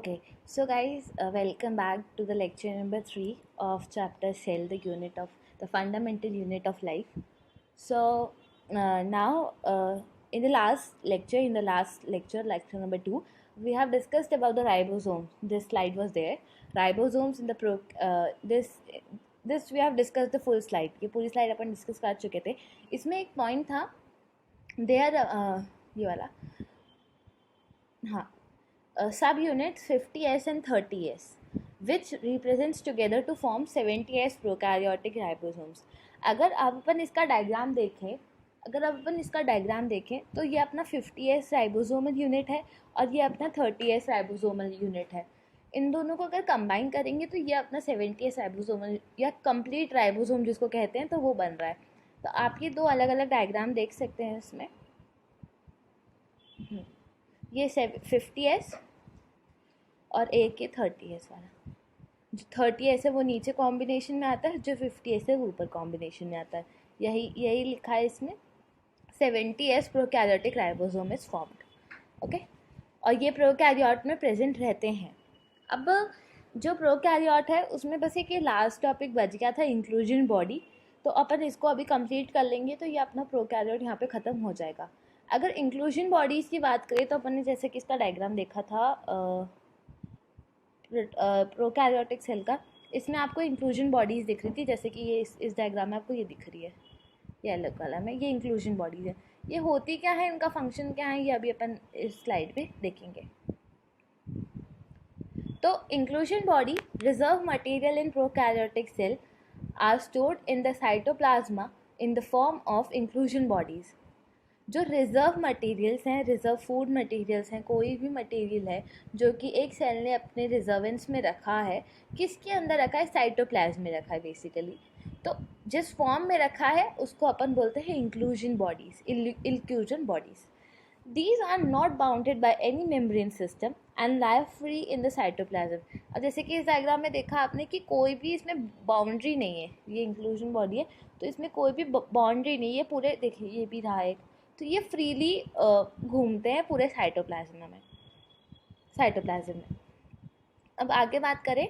Okay, so guys, welcome back to the lecture number 3 of chapter Cell, the fundamental unit of life. So now, lecture number 2, we have discussed about the ribosomes. This slide was there. Ribosomes in the this we have discussed the full slide. ये पूरी slide अपन discuss कर चुके थे. इसमें एक point था. There ये वाला. हाँ. Subunits 50S and 30S, which represents together to form 70S prokaryotic ribosomes. अगर आप अपन इसका डायग्राम देखें तो ये अपना 50S राइबोसोमल यूनिट है और ये अपना 30S राइबोसोमल यूनिट है. इन दोनों को अगर कंबाइन करेंगे तो ये अपना 70S राइबोसोमल या कंप्लीट राइबोसोम जिसको कहते हैं तो वो बन रहा है. तो आप ये दो अलग अलग डायग्राम देख सकते हैं इसमें. ये 50S और एक ये 30S वाला. जो 30S है वो नीचे कॉम्बिनेशन में आता है, जो 50S है वो ऊपर कॉम्बिनेशन में आता है. यही लिखा है इसमें. 70S prokaryotic ribosome is formed. Okay, और ये प्रोकैरियोट में प्रेजेंट रहते हैं. अब जो प्रोकैरियोट है उसमें बस एक ये लास्ट टॉपिक बच गया था, इंक्लूजन बॉडी. तो अपन इसको अभी कंप्लीट कर लेंगे तो ये अपना प्रोकैरियोट यहाँ पे ख़त्म हो जाएगा. अगर इंक्लूजन बॉडीज़ की बात करें तो अपन ने जैसे कि इसका डायग्राम देखा था प्रोकैरियोटिक सेल का, इसमें आपको इंक्लूजन बॉडीज़ दिख रही थी, जैसे कि ये इस डायग्राम में आपको ये दिख रही है, ये अलग वाला में, ये इंक्लूजन बॉडीज़ है. ये होती क्या है, इनका फंक्शन क्या है, ये अभी अपन इस स्लाइड पे देखेंगे. तो inclusion body reserve material in prokaryotic cell are stored in the cytoplasma in the form of inclusion bodies. जो रिज़र्व मटेरियल्स हैं, रिज़र्व फूड मटेरियल्स हैं, कोई भी मटेरियल है जो कि एक सेल ने अपने रिजर्वेंस में रखा है, किसके अंदर रखा है, साइटोप्लाज्म में रखा है बेसिकली. तो जिस फॉर्म में रखा है उसको अपन बोलते हैं inclusion bodies. These are not bounded by any membrane system and lie free in the cytoplasm. और जैसे कि इस डायग्राम में देखा आपने कि कोई भी इसमें बाउंड्री नहीं है. ये इंक्लूजन बॉडी है तो इसमें कोई भी बाउंड्री नहीं है. पूरे देखिए ये भी रहा है, तो ये फ्रीली घूमते हैं पूरे साइटोप्लाज्म में. अब आगे बात करें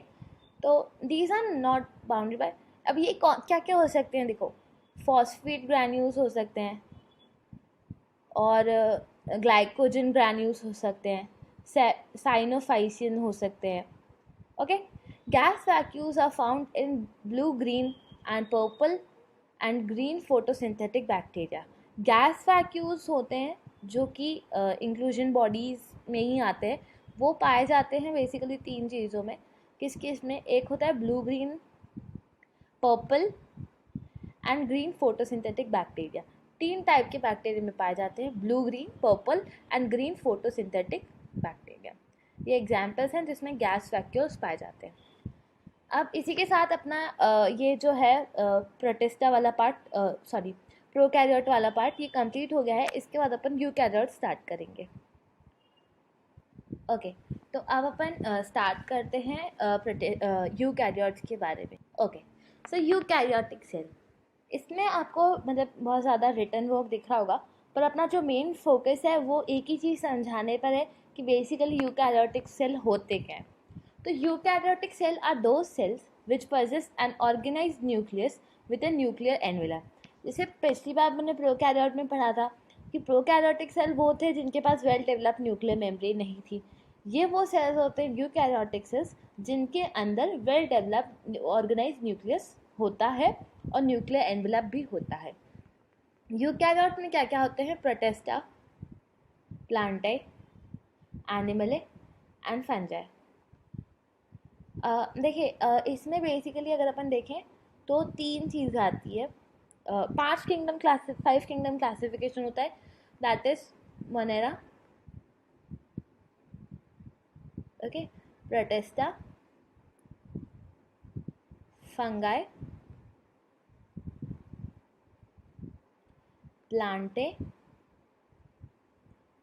तो these are not bounded by. अब ये क्या क्या हो सकते हैं, देखो, फॉस्फेट ग्रैन्यूल्स हो सकते हैं और ग्लाइकोजन ग्रैन्यूल्स हो सकते हैं, साइनोफाइसिन हो सकते हैं. Okay, gas vacuoles are found in blue, green and purple and green photosynthetic bacteria. Gas vacuoles होते हैं जो कि इंक्लूजन बॉडीज़ में ही आते हैं. वो पाए जाते हैं बेसिकली 3 चीज़ों में. किस में, एक होता है blue, green, purple and green photosynthetic bacteria. 3 type के बैक्टीरिया में पाए जाते हैं, blue, green, purple and green photosynthetic bacteria. ये एग्जाम्पल्स हैं जिसमें गैस वैक्यूल्स पाए जाते हैं. अब इसी के साथ अपना ये जो है प्रोटिस्टा वाला पार्ट, प्रोकैरियोट वाला पार्ट, ये कंप्लीट हो गया है. इसके बाद अपन यूकैरियोट स्टार्ट करेंगे. ओके, तो अब अपन स्टार्ट करते हैं यूकैरियोट्स के बारे में. ओके, सो यूकैरियोटिक सेल, इसमें आपको मतलब बहुत ज़्यादा रिटन वर्क दिख रहा होगा, पर अपना जो मेन फोकस है वो एक ही चीज़ समझाने पर है कि बेसिकली यूकैरियोटिक सेल होते क्या हैं. तो eukaryotic cell are those cells which possess an organized nucleus with a nuclear envelope. जैसे पिछली बार मैंने प्रोकैरियोट में पढ़ा था कि प्रोकैरियोटिक सेल वो थे जिनके पास वेल डेवलप्ड न्यूक्लियर मेम्ब्रेन नहीं थी. ये वो सेल्स होते हैं यूकैरियोटिक सेल्स जिनके अंदर वेल डेवलप्ड ऑर्गेनाइज्ड न्यूक्लियस होता है और न्यूक्लियर एनवेलप भी होता है. यूकैरियोट में क्या क्या होते हैं, प्रोटिस्टा, प्लांटाe, एनिमले एंड फंजाई. देखिए इसमें बेसिकली अगर अपन देखें तो 3 चीज़ आती है. 5 किंगडम क्लासिफिकेशन होता है, that is Monera, okay, protista, fungi, Plantae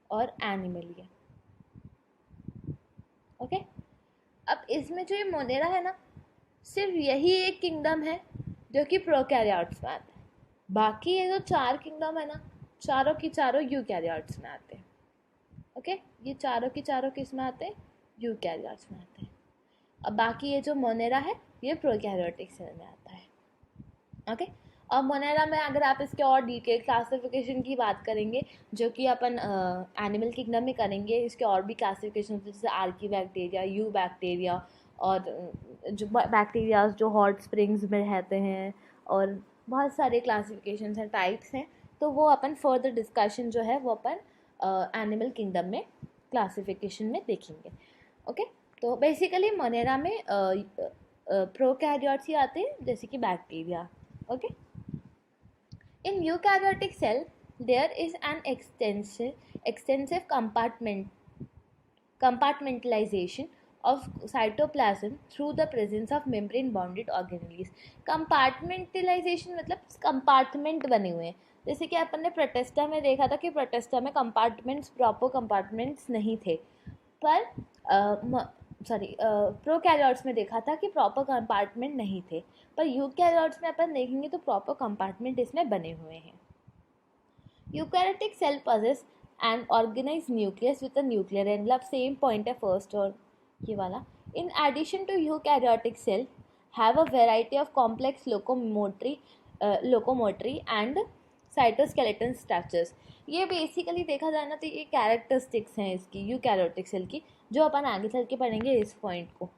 और एनिमलिया. ओके, अब इसमें जो ये मोनेरा है ना, सिर्फ यही एक किंगडम है जो कि प्रोकैरियोट्स में आता है. बाकी ये जो 4 किंगडम है ना, चारों की चारों यूकैरियोट्स में आते हैं. ओके, ये चारों की चारों किस में आते हैं, यूकैरियोट्स में आते हैं। अब बाकी ये जो मोनेरा है ये प्रोकैरियोटिक सेल में आता है। ओके अब मोनेरा में अगर आप इसके और डिटेल क्लासिफिकेशन की बात करेंगे जो कि अपन एनिमल किंगडम में करेंगे, इसके और भी क्लासिफिकेशन होते हैं जैसे आर्की बैक्टीरिया, यू बैक्टीरिया और जो बैक्टीरिया जो हॉट स्प्रिंग्स में रहते हैं और बहुत सारे क्लासिफिकेशन हैं, टाइप्स हैं, तो वो अपन फर्दर डिस्कशन जो है वो अपन एनिमल किंगडम में क्लासिफिकेशन में देखेंगे। ओके तो बेसिकली मोनेरा में प्रोकैरियोट्स ही आते हैं जैसे कि bacteria. Okay in eukaryotic cell there is an extensive compartmentalization of cytoplasm through the presence of membrane bounded organelles। compartmentalization मतलब कंपार्टमेंट बने हुए हैं, जैसे कि अपन ने प्रोटेस्टा में देखा था कि प्रोटेस्टा में कंपार्टमेंट्स प्रॉपर कंपार्टमेंट्स नहीं थे, पर प्रोकैरियोट्स में देखा था कि प्रॉपर कंपार्टमेंट नहीं थे, पर यूकैरियोट्स में अपन देखेंगे तो प्रॉपर कंपार्टमेंट इसमें बने हुए हैं। Eukaryotic cell possess an organized nucleus with a nuclear envelope, same point है फर्स्ट और ये वाला। In addition to eukaryotic cell have a variety of complex locomotory and cytoskeleton structures। ये बेसिकली देखा जाए ना तो ये कैरेक्टरिस्टिक्स हैं इसकी यूकैरियोटिक सेल की, जो अपन आगे चल के पढ़ेंगे इस पॉइंट को।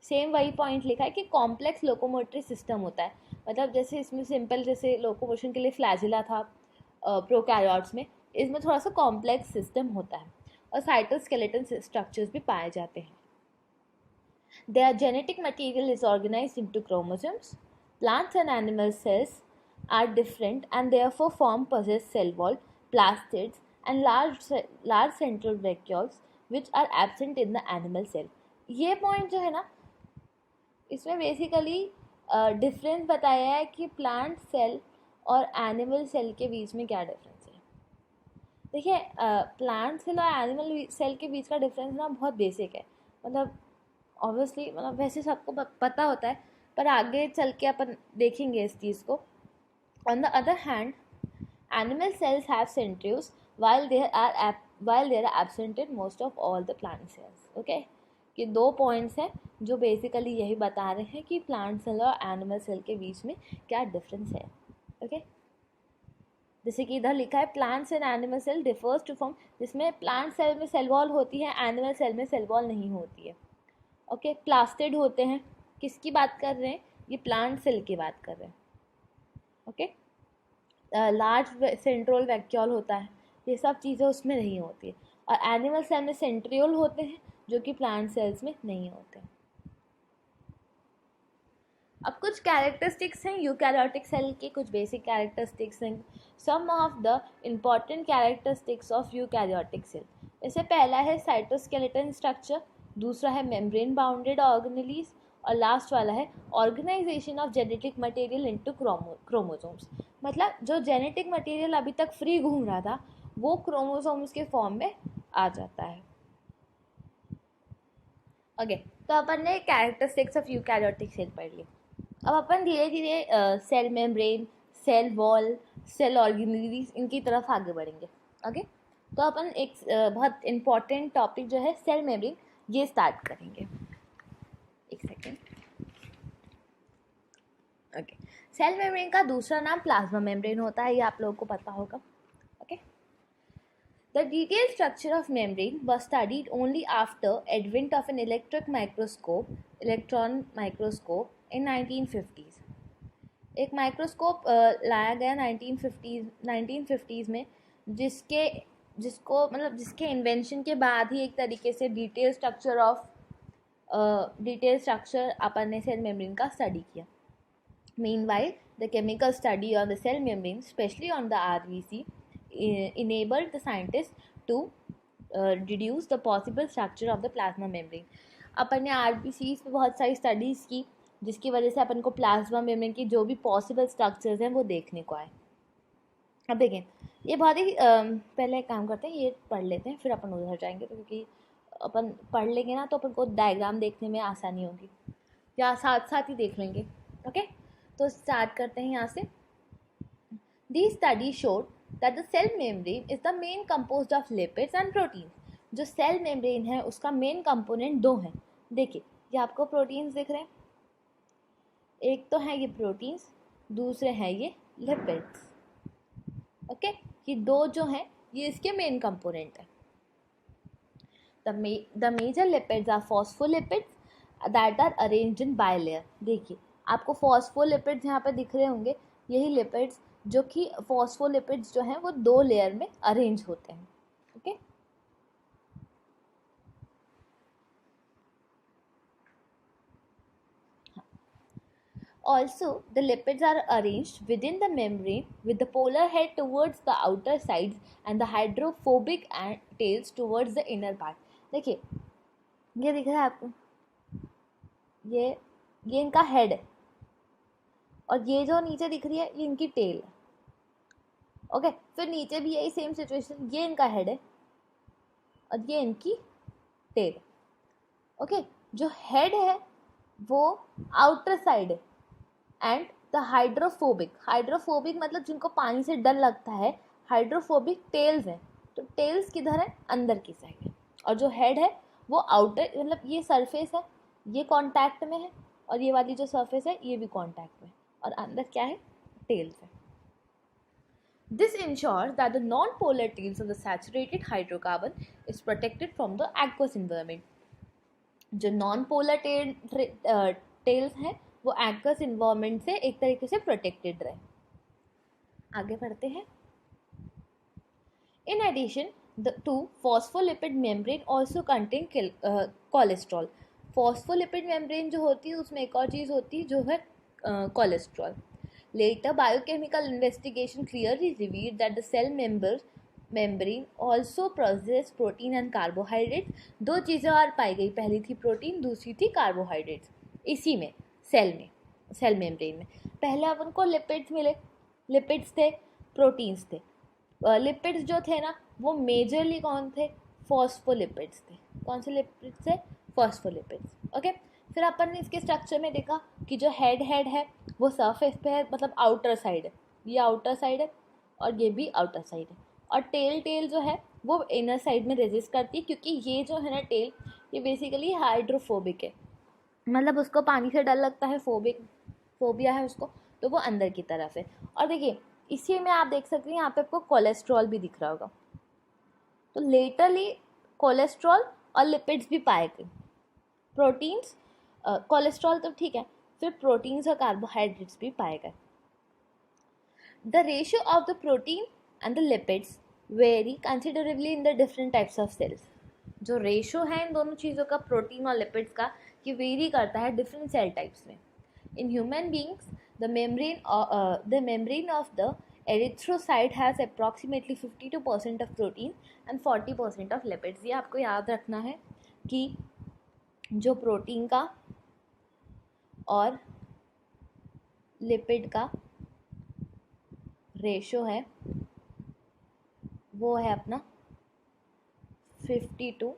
सेम वही पॉइंट लिखा है कि कॉम्प्लेक्स लोकोमोटरी सिस्टम होता है, मतलब जैसे इसमें सिंपल जैसे लोकोमोशन के लिए फ्लैजिला था प्रोकैरियोट्स में, इसमें थोड़ा सा कॉम्प्लेक्स सिस्टम होता है और साइटोस्केलेटन स्ट्रक्चर्स भी पाए जाते हैं। Their genetic material is organized into chromosomes. Plants and animal cells are different and therefore possess cell wall, plastids and large central vacuoles which are absent in the animal cell। ये point जो है ना इसमें basically difference बताया है कि plant cell और animal cell के बीच में क्या डिफरेंस है। देखिए प्लांट सेल और एनिमल सेल के बीच का डिफरेंस ना बहुत बेसिक है, मतलब ऑब्वियसली मतलब वैसे सबको पता होता है, पर आगे चल के अपन देखेंगे इस चीज़ को। On the other hand animal cells have centrioles while they are absent in most of all the plant cells। Okay कि दो पॉइंट्स हैं जो बेसिकली यही बता रहे हैं कि प्लांट सेल और एनिमल सेल के बीच में क्या डिफरेंस है। ओके जैसे कि इधर लिखा है plants and animal cell differs to form, जिसमें प्लांट सेल में सेल वॉल होती है, एनिमल सेल में सेल वॉल नहीं होती है। ओके प्लास्टिड होते हैं, किसकी बात कर रहे हैं, ये प्लांट सेल की बात कर रहे हैं। ओके लार्ज सेंट्रोल वैक्यूल होता है, ये सब चीज़ें उसमें नहीं होती है, और एनिमल सेल में सेंट्रियोल होते हैं जो कि प्लांट सेल्स में नहीं होते। अब कुछ कैरेक्टरिस्टिक्स हैं यूकैरियोटिक सेल के, कुछ बेसिक कैरेक्टरिस्टिक्स हैं। Some of the important characteristics of eukaryotic cell, जैसे पहला है साइटोस्केलेटन स्ट्रक्चर, दूसरा है मेम्ब्रेन बाउंडेड ऑर्गेनेलीज और लास्ट वाला है organisation of genetic material into chromosomes. मतलब जो जेनेटिक मटेरियल अभी तक फ्री घूम रहा था वो क्रोमोसोम्स के फॉर्म में आ जाता है। ओके तो अपन ने कैरेक्टरिस्टिक्स ऑफ यूकैरियोटिक सेल पढ़ ली। अब अपन धीरे धीरे cell membrane, cell wall, cell organelles इनकी तरफ आगे बढ़ेंगे। ओके तो अपन एक बहुत इम्पॉर्टेंट टॉपिक जो है सेल मेम्ब्रेन ये स्टार्ट करेंगे। एक सेकेंड। ओके सेल मेम्ब्रेन का दूसरा नाम प्लाज्मा मेम्ब्रेन होता है, ये आप लोगों को पता होगा। Okay The detailed structure of membrane was studied only after advent of an electron microscope in 1950s। एक माइक्रोस्कोप लाया गया 1950s में, जिसके इन्वेंशन के बाद ही एक तरीके से डिटेल स्ट्रक्चर अपन ने सेल मेम्ब्रेन का स्टडी किया। Meanwhile, the chemical study on the cell membrane, especially on the RBC, enabled the scientists to deduce the possible structure of the plasma membrane। अपन ने RBCs पे बहुत सारी स्टडीज़ की जिसकी वजह से अपन को प्लाज्मा मेम्ब्रेन की जो भी पॉसिबल स्ट्रक्चर्स हैं वो देखने को आए। अब देखें ये बहुत ही पहले एक काम करते हैं, ये पढ़ लेते हैं फिर अपन उधर जाएंगे, तो क्योंकि अपन पढ़ लेंगे ना तो अपन को डायग्राम देखने में आसानी होगी, या साथ साथ ही देख लेंगे। ओके तो स्टार्ट करते हैं यहाँ से। These studies showed that the cell membrane is the main composed of lipids and proteins। जो सेल मेम्ब्रेन है उसका मेन कंपोनेंट दो हैं। देखिए ये आपको प्रोटीन्स दिख रहे हैं, एक तो है ये प्रोटीन्स, दूसरे हैं ये लिपिड्स। ओके, ये दो जो हैं ये इसके मेन कंपोनेंट है। The major lipids are phospholipids that are arranged in bilayer. देखिए आपको फॉस्फोलिपिड्स यहाँ पे दिख रहे होंगे, यही लिपिड्स जो कि फॉस्फोलिपिड्स जो हैं वो दो लेयर में अरेंज होते हैं। Okay, also the lipids are arranged within the membrane with the polar head towards the outer sides and the hydrophobic tails towards the inner part। देखिए ये दिख रहा है आपको, ये इनका हेड है और ये जो नीचे दिख रही है ये इनकी टेल है। ओके, फिर नीचे भी यही सेम सिचुएशन, ये इनका हेड है और ये इनकी टेल है। ओके, जो हेड है वो आउटर साइड है एंड द हाइड्रोफोबिक मतलब जिनको पानी से डर लगता है, हाइड्रोफोबिक टेल्स हैं। तो टेल्स किधर है, अंदर की साइड है, और जो हेड है वो आउटर मतलब ये सरफेस है, ये कांटेक्ट में है, और ये वाली जो सरफेस है ये भी कांटेक्ट में, और अंदर क्या है, टेल्स है। This ensures that the non-polar tails of the saturated hydrocarbon is protected from the aqueous environment। जो non-polar tails हैं वो aqueous environment से एक तरीके से protected रहे। आगे बढ़ते हैं। In addition, the two phospholipid membrane also contain cholesterol। phospholipid membrane जो होती है उसमें एक और चीज़ होती है जो है cholesterol। Later, biochemical investigation clearly revealed that the cell membrane also processes protein and carbohydrates। दो चीज़ें और पाई गई, पहली थी प्रोटीन, दूसरी थी कार्बोहाइड्रेट्स। इसी में सेल मेम्ब्रेन में पहले अपन को लिपिड्स मिले, लिपिड्स थे, प्रोटीन्स थे। लिपिड्स जो थे ना वो मेजरली कौन थे, फॉस्फोलिपिड्स थे। कौन से लिपिड्स थे, फॉस्फोलिपिड्स। ओके, फिर अपन ने इसके स्ट्रक्चर में देखा कि जो हेड है वो सरफेस पे है, मतलब आउटर साइड है, ये आउटर साइड है और ये भी आउटर साइड है, और टेल जो है वो इनर साइड में रेजिस्ट करती है, क्योंकि ये जो है ना टेल ये बेसिकली हाइड्रोफोबिक है, मतलब उसको पानी से डर लगता है, फोबिया है उसको, तो वो अंदर की तरफ है। और देखिए इसी में आप देख सकते हैं यहाँ पे आपको कोलेस्ट्रॉल भी दिख रहा होगा, तो लेटरली कोलेस्ट्रॉल और लिपिड्स भी पाए गए। प्रोटीन्स, कोलेस्ट्रॉल तो ठीक है, फिर प्रोटीन्स और कार्बोहाइड्रेट्स भी पाए गए। The ratio of the protein and the lipids very considerably in the different types of cells. जो रेशियो है इन दोनों चीज़ों का, प्रोटीन और लिपिड्स का, ये वेरी करता है डिफरेंट सेल टाइप्स में। In human beings the membrane of the erythrocyte has approximately 52% of protein and 40% of lipids. ये आपको याद रखना है कि जो प्रोटीन का और लिपिड का रेशो है वो है अपना 52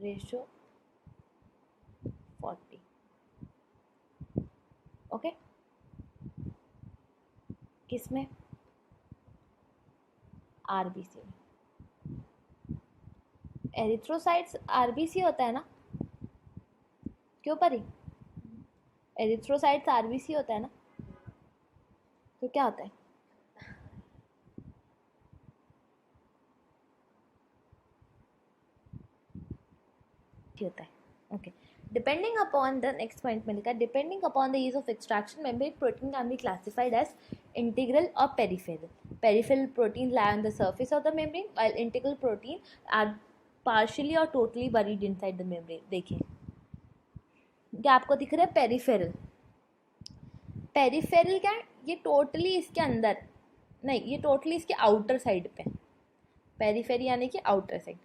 रेशो 40। ओके, किस में, आरबीसी में। एरिथ्रोसाइट्स आरबीसी होता है ना, क्यों परी, एरिथ्रोसाइट्स आरबीसी होता है ना, तो क्या होता है, होता है। Okay, depending upon the next point में लिखा, depending upon the use of extraction membrane protein can be classified as integral और peripheral. Peripheral protein lie on the surface of the membrane while integral protein are partially और totally buried inside the membrane. देखिए क्या आपको दिख रहा है, peripheral, peripheral क्या है, ये टोटली इसके अंदर नहीं, ये टोटली इसके आउटर साइड पे, पेरिफेरी यानी कि आउटर साइड।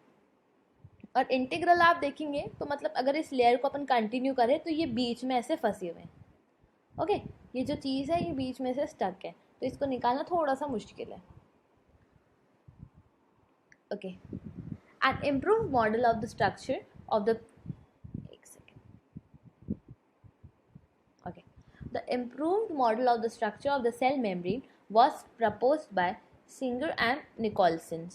और इंटीग्रल आप देखेंगे तो मतलब अगर इस लेयर को अपन कंटिन्यू करें तो ये बीच में ऐसे फंसे हुए हैं। ओके, ये जो चीज़ है ये बीच में से स्टक है, तो इसको निकालना थोड़ा सा मुश्किल है। Okay, an improve model of the structure of the, एक second, okay, the improved model of the structure of the cell membrane was proposed by Singer and Nicholson.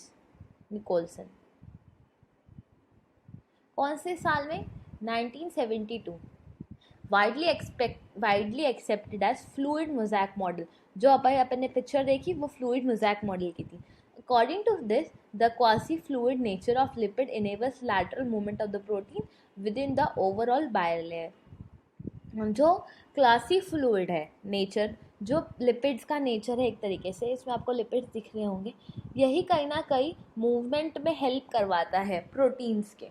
कौन से साल में? 1972. Widely accepted as fluid mosaic model. जो अपन ने picture देखी वो फ्लूइड मोज़ैक मॉडल की थी. According to this, the quasi-fluid nature of lipid enables lateral movement of the protein within the overall bilayer. जो क्लासी फ्लूइड है नेचर, जो लिपिड्स का नेचर है एक तरीके से, इसमें आपको लिपिड्स दिख रहे होंगे, यही कहीं ना कहीं मूवमेंट में हेल्प करवाता है प्रोटीन्स के.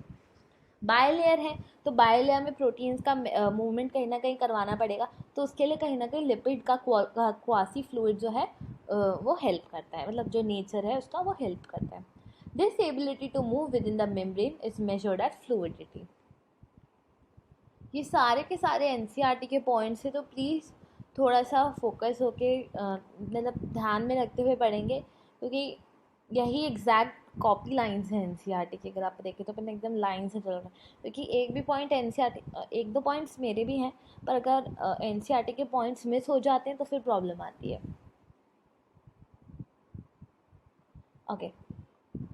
बायलेयर है तो बायलेयर में प्रोटीन्स का मूवमेंट कहीं ना कहीं करवाना पड़ेगा, तो उसके लिए कहीं ना कहीं लिपिड का क्वासी फ्लूइड जो है वो हेल्प करता है, मतलब जो नेचर है उसका वो हेल्प करता है. This ability to move within the membrane is measured as fluidity. ये सारे के सारे एनसीईआरटी के पॉइंट्स है, तो प्लीज़ थोड़ा सा फोकस होके मतलब ध्यान में रखते हुए पढ़ेंगे, क्योंकि यही एग्जैक्ट कॉपी लाइंस हैं एनसीईआरटी की. अगर आप देखें तो अपन एकदम लाइन से चल रहा है, क्योंकि एक भी पॉइंट एनसीईआरटी, एक दो पॉइंट्स मेरे भी हैं, पर अगर एनसीईआरटी के पॉइंट्स मिस हो जाते हैं तो फिर प्रॉब्लम आती है. Okay,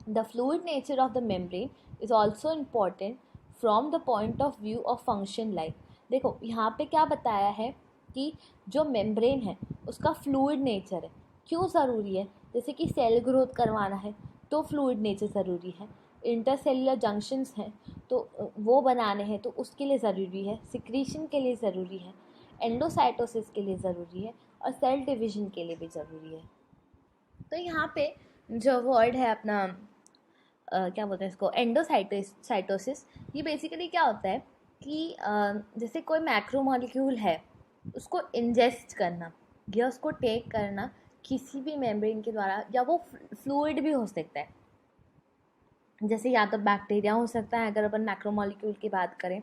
the fluid nature of the membrane is also important from the point of view of function life. देखो यहाँ पे क्या बताया है कि जो मेम्ब्रेन है उसका फ्लूइड नेचर है. क्यों ज़रूरी है? जैसे कि सेल ग्रोथ करवाना है तो फ्लूइड नेचर ज़रूरी है, इंटरसेलुलर जंक्शंस हैं तो वो बनाने हैं तो उसके लिए ज़रूरी है, सिक्रीशन के लिए ज़रूरी है, एंडोसाइटोसिस के लिए ज़रूरी है, और सेल डिवीजन के लिए भी ज़रूरी है. तो यहाँ पे जो वर्ड है अपना क्या बोलते हैं इसको, एंडोसाइटोसिस, ये बेसिकली क्या होता है कि जैसे कोई मैक्रो मॉलिक्यूल है उसको इंजेस्ट करना या उसको टेक करना किसी भी मेम्ब्रेन के द्वारा, या वो फ्लूइड भी हो सकता है, जैसे या तो बैक्टीरिया हो सकता है अगर अपन मैक्रोमोलिक्यूल की बात करें,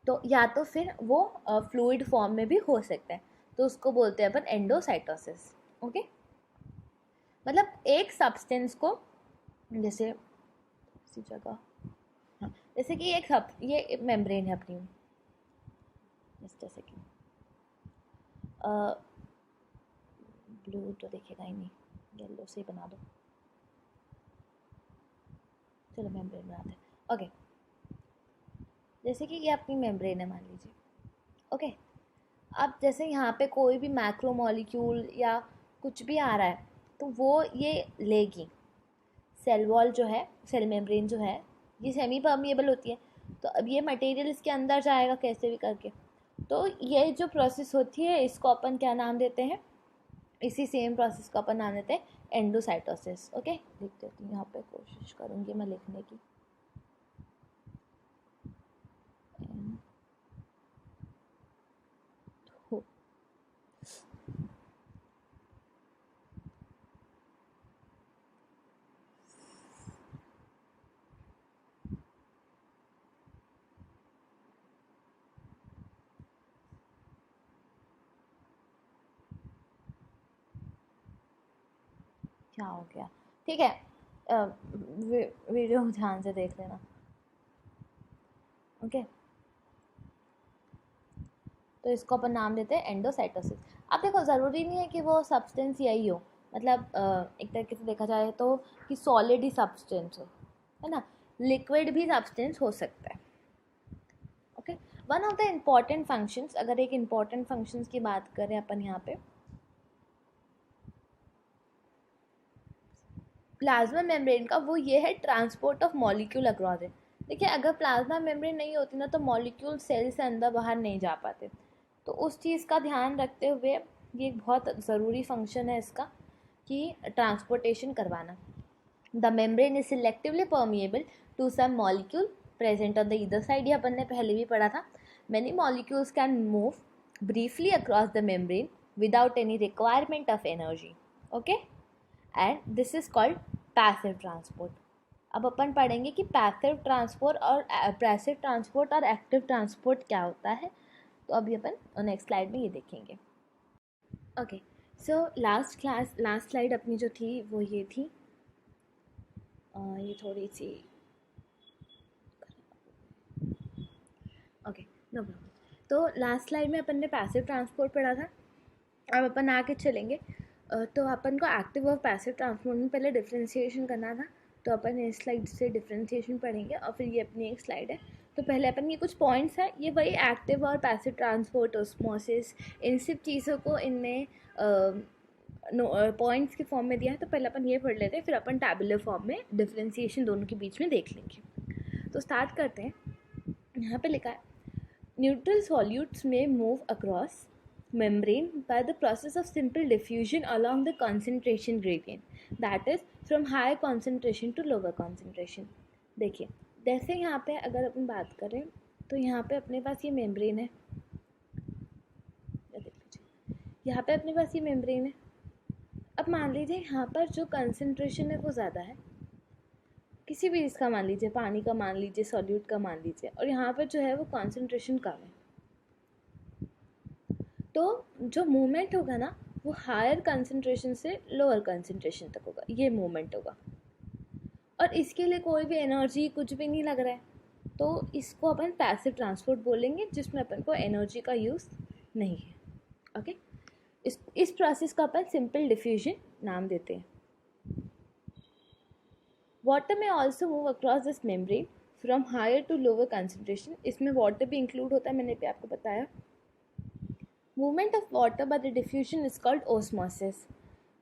तो या तो फिर वो फ्लूइड फॉर्म में भी हो सकता है, तो उसको बोलते हैं अपन एंडोसाइटोसिस. ओके, मतलब एक सब्सटेंस को, जैसे इसी जगह, हाँ, जैसे कि ये मेम्ब्रेन है अपनी, जैसे कि ब्लू तो दिखेगा ही नहीं, येलो से बना दो, चलो मेम्ब्रेन बनाते हैं. ओके, जैसे कि ये अपनी मेम्ब्रेन है मान लीजिए. ओके, अब जैसे यहाँ पे कोई भी मैक्रो मॉलिक्यूल या कुछ भी आ रहा है तो वो ये लेगी. सेल वॉल जो है, सेल मेम्ब्रेन जो है, ये सेमी परमिएबल होती है, तो अब ये मटेरियल इसके अंदर जाएगा कैसे भी करके. तो ये जो प्रोसेस होती है इसको अपन क्या नाम देते हैं, इसी सेम प्रोसेस को अपन नाम देते हैं एंडोसाइटोसिस. ओके, लिख देती हूँ यहाँ पे, कोशिश करूँगी मैं लिखने की. क्या हो गया? ठीक है, वीडियो ध्यान से देख लेना. ओके, तो इसको अपन नाम देते हैं एंडोसाइटोसिस. अब देखो ज़रूरी नहीं है कि वो सब्सटेंस यही हो, मतलब एक तरीके से देखा जाए तो कि सॉलिड ही सब्सटेंस हो, है ना, लिक्विड भी सब्सटेंस हो सकता है. Okay, one of the important functions, अगर एक इम्पॉर्टेंट फंक्शंस की बात करें अपन यहाँ पे, प्लाज्मा मेम्ब्रेन का, वो ये है transport of molecule across it. देखिए, अगर प्लाज्मा मेम्ब्रेन नहीं होती ना तो मॉलिक्यूल सेल से अंदर बाहर नहीं जा पाते, तो उस चीज़ का ध्यान रखते हुए ये एक बहुत ज़रूरी फंक्शन है इसका कि ट्रांसपोर्टेशन करवाना. The membrane is selectively permeable to some molecule present on the either side. ये अपन ने पहले भी पढ़ा था. Many molecules can move briefly across the membrane without any requirement of energy. Okay, and this is called passive transport. अब अपन पढ़ेंगे कि पैसिव ट्रांसपोर्ट और एक्टिव ट्रांसपोर्ट क्या होता है, तो अभी अपन नेक्स्ट स्लाइड में ये देखेंगे. ओके, सो लास्ट स्लाइड अपनी जो थी वो ये थी, ये थोड़ी सी, ओके नो प्रॉब्लम. तो लास्ट स्लाइड में अपन ने पैसिव ट्रांसपोर्ट पढ़ा था. अब अपन आगे चलेंगे। तो अपन को एक्टिव और पैसिव ट्रांसपोर्ट में पहले डिफ्रेंशिएशन करना था, तो अपन इस स्लाइड से डिफ्रेंशिएशन पढ़ेंगे और फिर ये अपनी एक स्लाइड है। तो पहले अपन ये कुछ पॉइंट्स हैं, ये वही एक्टिव और पैसिव ट्रांसपोर्ट, ऑस्मोसिस, इन सब चीज़ों को इनने पॉइंट्स के फॉर्म में दिया है। तो पहले अपन ये पढ़ लेते हैं, फिर अपन टैबुलर फॉर्म में डिफ्रेंशिएशन दोनों के बीच में देख लेंगे। तो स्टार्ट करते हैं। यहाँ पे लिखा है न्यूट्रल सॉल्यूट्स में move across membrane by the process of simple diffusion along the concentration gradient, that is from higher concentration to lower concentration। देखिए, जैसे यहाँ पे अगर अपन बात करें तो यहाँ पे अपने पास ये मेम्ब्रेन है, यहाँ पे अपने पास ये मेम्ब्रेन है। अब मान लीजिए यहाँ पर जो कंसंट्रेशन है वो ज़्यादा है, किसी भी इसका मान लीजिए, पानी का मान लीजिए, सॉल्यूट का मान लीजिए, और यहाँ पर जो है वो कॉन्सेंट्रेशन कम है, तो जो मूवमेंट होगा ना वो हायर कंसंट्रेशन से लोअर कंसंट्रेशन तक होगा, ये मूवमेंट होगा। और इसके लिए कोई भी एनर्जी कुछ भी नहीं लग रहा है, तो इसको अपन पैसिव ट्रांसपोर्ट बोलेंगे, जिसमें अपन को एनर्जी का यूज़ नहीं है। ओके, इस प्रोसेस को अपन सिंपल डिफ्यूजन नाम देते हैं। वाटर में also move across this membrane from higher to lower concentration, इसमें वाटर भी इंक्लूड होता है, मैंने भी आपको बताया। Movement of water by the diffusion is called osmosis.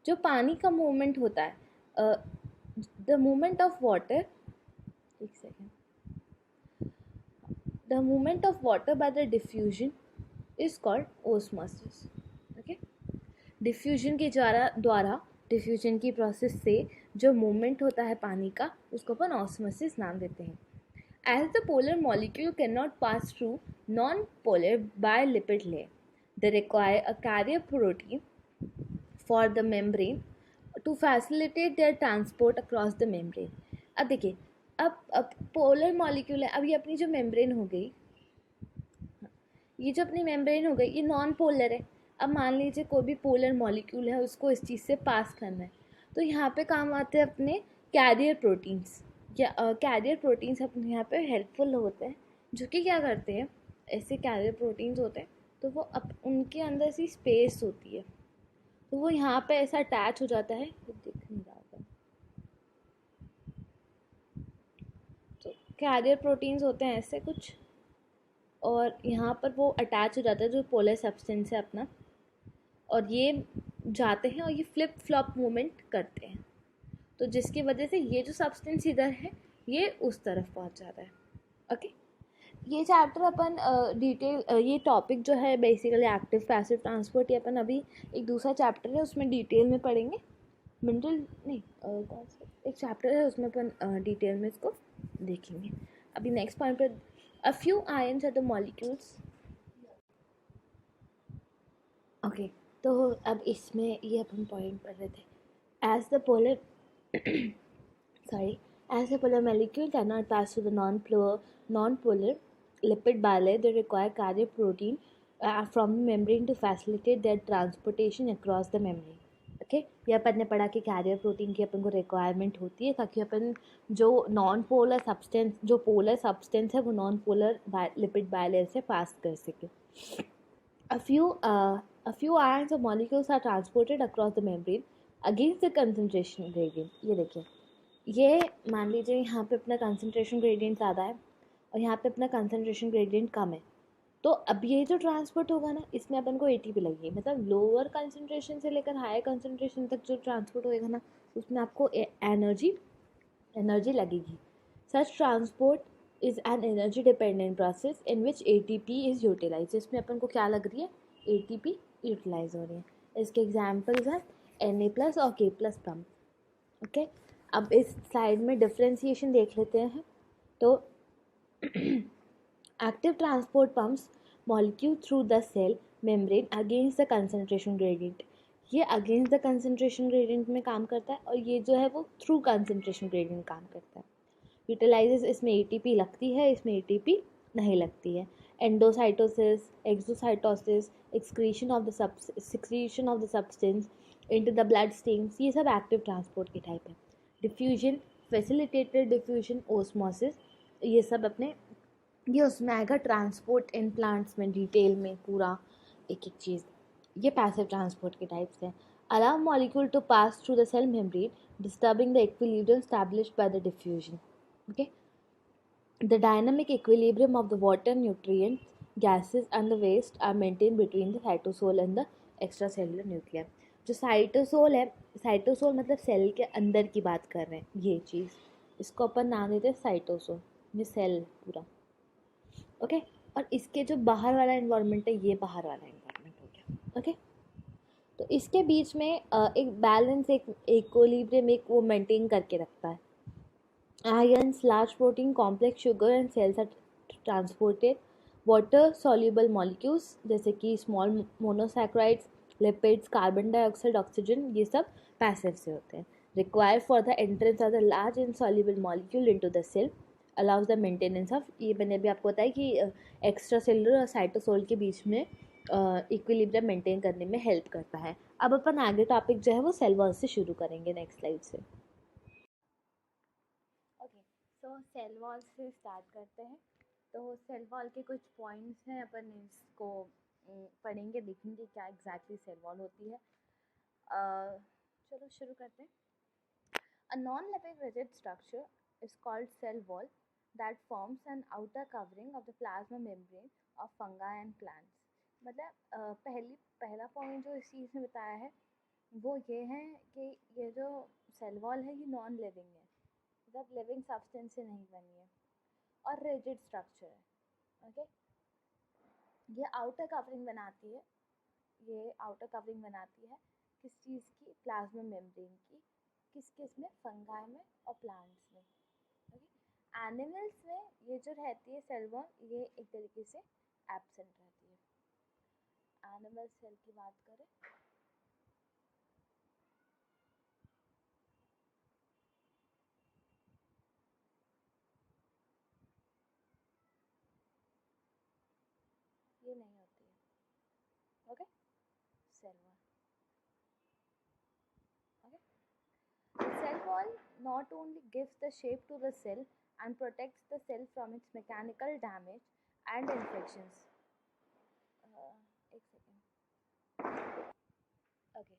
जो पानी का मूवमेंट होता है, द मूवमेंट ऑफ वाटर, एक second, the movement of water by the diffusion is called osmosis. Okay, diffusion के द्वारा डिफ्यूजन की प्रोसेस से जो मूवमेंट होता है पानी का, उसको अपन ऑस्मोसिस नाम देते हैं। As the polar molecule can not pass through non polar by lipid layer, they require a carrier protein for the membrane to facilitate their transport across the membrane। अब देखिए, अब पोलर मॉलिक्यूल है, अब ये अपनी जो मेम्ब्रेन हो गई, ये जो अपनी मेम्ब्रेन हो गई, ये नॉन पोलर है। अब मान लीजिए कोई भी पोलर मॉलिक्यूल है, उसको इस चीज़ से पास करना है, तो यहाँ पे काम आते हैं अपने कैरियर प्रोटीन्स। या कैरियर प्रोटीन्स अपने यहाँ पे हेल्पफुल होते हैं, जो कि क्या करते हैं, ऐसे कैरियर प्रोटीन्स होते हैं, तो वो उनके अंदर सी स्पेस होती है, तो वो यहाँ पे ऐसा अटैच हो जाता है, तो दिख नहीं रहा होगा, तो कैरियर प्रोटीन्स होते हैं ऐसे कुछ, और यहाँ पर वो अटैच हो जाता है जो पोलर सब्सटेंस है अपना, और ये जाते हैं और ये फ्लिप फ्लॉप मूवमेंट करते हैं, तो जिसकी वजह से ये जो सब्सटेंस इधर है ये उस तरफ पहुँच जाता है। ओके, ये चैप्टर अपन डिटेल, ये टॉपिक जो है बेसिकली एक्टिव पैसिव ट्रांसपोर्ट, ये अपन अभी एक दूसरा चैप्टर है उसमें डिटेल में पढ़ेंगे। मिनरल नहीं, कौन सा एक चैप्टर है उसमें अपन डिटेल में इसको देखेंगे। अभी नेक्स्ट पॉइंट पर, a few ions are the molecules. Okay, तो अब इसमें ये अपन पॉइंट पढ़ रहे थे, as the polar sorry, as the polar molecule cannot pass through the non-polar lipid bilayer, they require carrier protein from the membrane to facilitate their transportation across the membrane। Okay, ये अपन ने पढ़ा कि carrier protein की अपन को requirement होती है, ताकि अपन जो नॉन पोलर सब्सटेंस, जो पोलर सब्सटेंस है वो नॉन पोलर लिपिड बायलेयर से पास कर सके। A few ions or molecules are transported across the membrane against the concentration gradient। ये देखिए, ये मान लीजिए यहाँ पे अपना कंसंट्रेशन ग्रेडियंट ज़्यादा है और यहाँ पे अपना कंसंट्रेशन ग्रेडियंट कम है, तो अब ये जो ट्रांसपोर्ट होगा ना, इसमें अपन को एटीपी लगेगी, मतलब लोअर कंसंट्रेशन से लेकर हायर कंसंट्रेशन तक जो ट्रांसपोर्ट होएगा ना, उसमें आपको एनर्जी लगेगी। Such transport is an energy dependent process in which ATP is utilise. इसमें अपन को क्या लग रही है, एटीपी यूटिलाइज हो रही है। इसके एग्जाम्पल्स हैं Na+ और K+ पंप। ओके, अब इस स्लाइड में डिफ्रेंसिएशन देख लेते हैं। तो active transport pumps molecule through the cell membrane against the concentration gradient. ये अगेंस्ट द कंसंट्रेशन ग्रेडियंट में काम करता है, और ये जो है वो थ्रू कंसंट्रेशन ग्रेडियंट काम करता है। यूटिलाइजेस, इसमें एटीपी लगती है, इसमें एटीपी नहीं लगती है। Endocytosis, exocytosis, excretion of the substance into the blood streams, ये सब एक्टिव ट्रांसपोर्ट के टाइप है। डिफ्यूजन, फैसिलिटेटेड डिफ्यूजन, ओस्मोसिस, ये सब अपने, ये उसमें आएगा ट्रांसपोर्ट इन प्लांट्स में, डिटेल में पूरा एक एक चीज़। ये पैसिव ट्रांसपोर्ट के टाइप्स हैं. Allow molecule to pass through the cell membrane, disturbing the equilibrium established by the diffusion. Okay. The dynamic equilibrium of the water, nutrients, gases and the waste are maintained between the cytosol and the extracellular nucleus. जो cytosol है, cytosol मतलब cell के अंदर की बात कर रहे हैं, ये चीज़, इसको अपन नाम देते हैं साइटोसोल, ये सेल पूरा. ओके. और इसके जो बाहर वाला इन्वायरमेंट है, ये बाहर वाला इन्वायरमेंट हो गया. ओके. तो इसके बीच में एक बैलेंस, एक इक्विलिब्रियम, एक वो मेंटेन करके रखता है. Ions, large protein, complex sugar and cells are transported. Water soluble molecules जैसे कि small monosaccharides, lipids, carbon dioxide, oxygen, ये सब passive से होते हैं. Require for the entrance of the large insoluble molecule into the cell, allows the maintenance of, ये मैंने भी आपको बताया कि एक्स्ट्रा सेलुलर और साइटोसोल के बीच में इक्विलिब्रियम मेंटेन करने में हेल्प करता है. अब अपन आगे टॉपिक जो है वो सेल वॉल से शुरू करेंगे नेक्स्ट स्लाइड से. तो सेल वॉल से स्टार्ट करते हैं. तो सेल वॉल के कुछ पॉइंट्स हैं, अपन इसको पढ़ेंगे, देखेंगे क्या एग्जैक्टली सेल वॉल होती है. चलो शुरू करते हैं. A non-living rigid structure is called cell wall that forms an outer covering of the plasma membrane of fungi and plants. मतलब पहला पॉइंट जो इस चीज़ में बताया है वो ये है कि ये जो सेल वॉल है ये नॉन लिविंग है, मतलब लिविंग सब्सटेंस से नहीं बनी है और रिजिड स्ट्रक्चर है. ओके. ये आउटर कवरिंग बनाती है, ये आउटर कवरिंग बनाती है किस चीज़ की? प्लाज्मा मेम्ब्रेन की. किस में? फंगाई में और प्लांट्स में. ओके. एनिमल्स में ये जो रहती है सेल वॉल, ये एक तरीके से एब्सेंट रहती है. एनिमल सेल की बात करें ये नहीं होती है. Okay. Cell wall. Okay. Cell wall not only gives the shape to the cell and protects the cell from its mechanical damage and infections. एक second. Okay.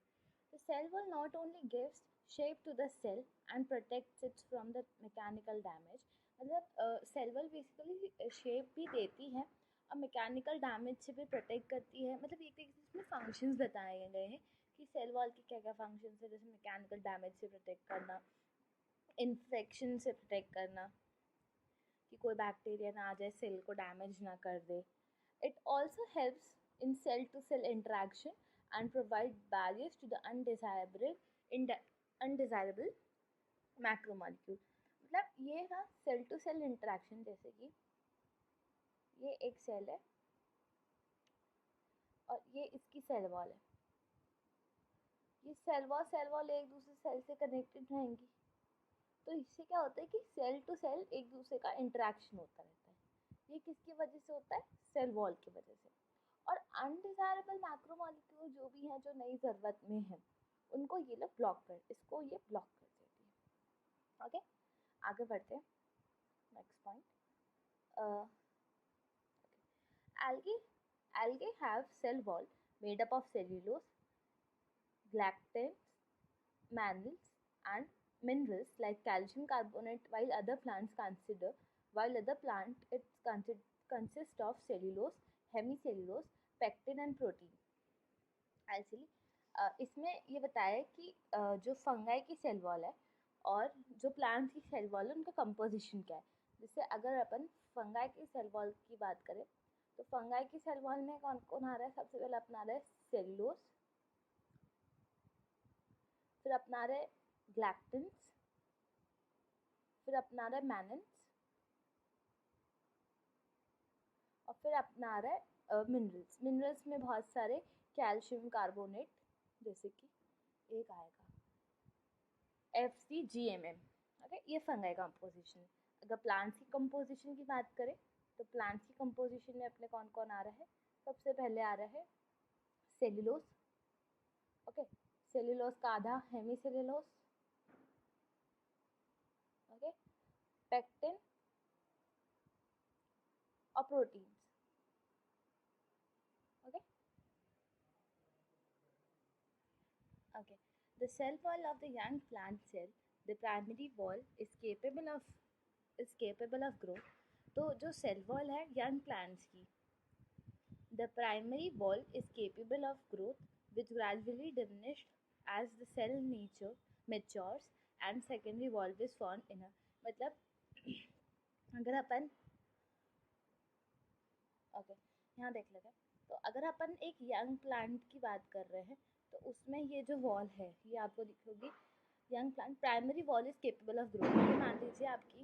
The cell wall not only gives shape to the cell and protects it from the mechanical damage. मतलब cell wall basically shape भी देती है और mechanical damage से भी protect करती है. मतलब एक तरीके से इसमें फंक्शंस बताए गए हैं कि सेल वॉल के क्या क्या फंक्शंस है, जैसे मैकेनिकल डैमेज से प्रोटेक्ट करना, इन्फेक्शन से प्रोटेक्ट करना कि कोई बैक्टीरिया ना आ जाए, सेल को डैमेज ना कर दे. It also helps in cell to cell interaction and provide barriers to the undesirable macromolecule. मतलब ये ना सेल टू सेल इंटरेक्शन, जैसे कि ये एक सेल है और ये इसकी सेल वॉल है. ये सेल वॉल एक दूसरे सेल से कनेक्टेड रहेंगी, तो इससे क्या होता है कि सेल टू सेल एक दूसरे का इंटरेक्शन होता रहता है. ये किसकी वजह से होता है? सेल वॉल की वजह से. और अनडिजायरेबल मैक्रोमोलेक्यूल जो भी हैं, जो नई ज़रूरत में हैं, उनको ये लोग इसको ये ब्लॉक कर देती है. ओके. आगे बढ़ते हैं. Next point. algae have cell wall made up of cellulose, galactans, mannans and minerals like calcium carbonate, while other plant it consists of cellulose, hemicellulose, pectin and protein. Actually इसमें ये बताया कि जो फंगाई की cell wall है और जो plants की सेल वॉल है, उनका कंपोजिशन क्या है. जैसे अगर अपन फंगाई की सेल वॉल की बात करें तो फंगाई की सेल वॉल में कौन कौन आ रहा है? सबसे पहले अपना आ रहा है सेलुलोज, फिर अपना रहा है ग्लैक्टिन्स, फिर अपना रहा है मैनन्स और फिर अपना रहा है मिनरल्स. मिनरल्स में बहुत सारे कैल्शियम कार्बोनेट, जैसे कि एक आएगा FCGMM. ओके. ये फंगाई कंपोजिशन. अगर प्लांट्स की कंपोजिशन की बात करें तो प्लांट्स की कंपोजिशन में अपने कौन कौन आ रहा है? सबसे पहले आ रहा है सेलुलोज. ओके. सेलुलोज का आधा हेमी सेलुलोज. ओके. पेक्टिन और proteins. Okay. Okay. The cell wall of the young plant cell, the primary wall is capable of growth. तो जो सेल वॉल है यंग प्लांट्स की, the primary wall is capable of growth which gradually diminished as the cell nature matures and secondary wall is formed in a, मतलब अगर अपन okay यहाँ देख लेते हैं। तो अगर अपन एक यंग प्लांट की बात कर रहे हैं तो उसमें ये जो वॉल है ये आपको दिखोगी young plant primary wall is capable of growth. ये मान लीजिए आपकी,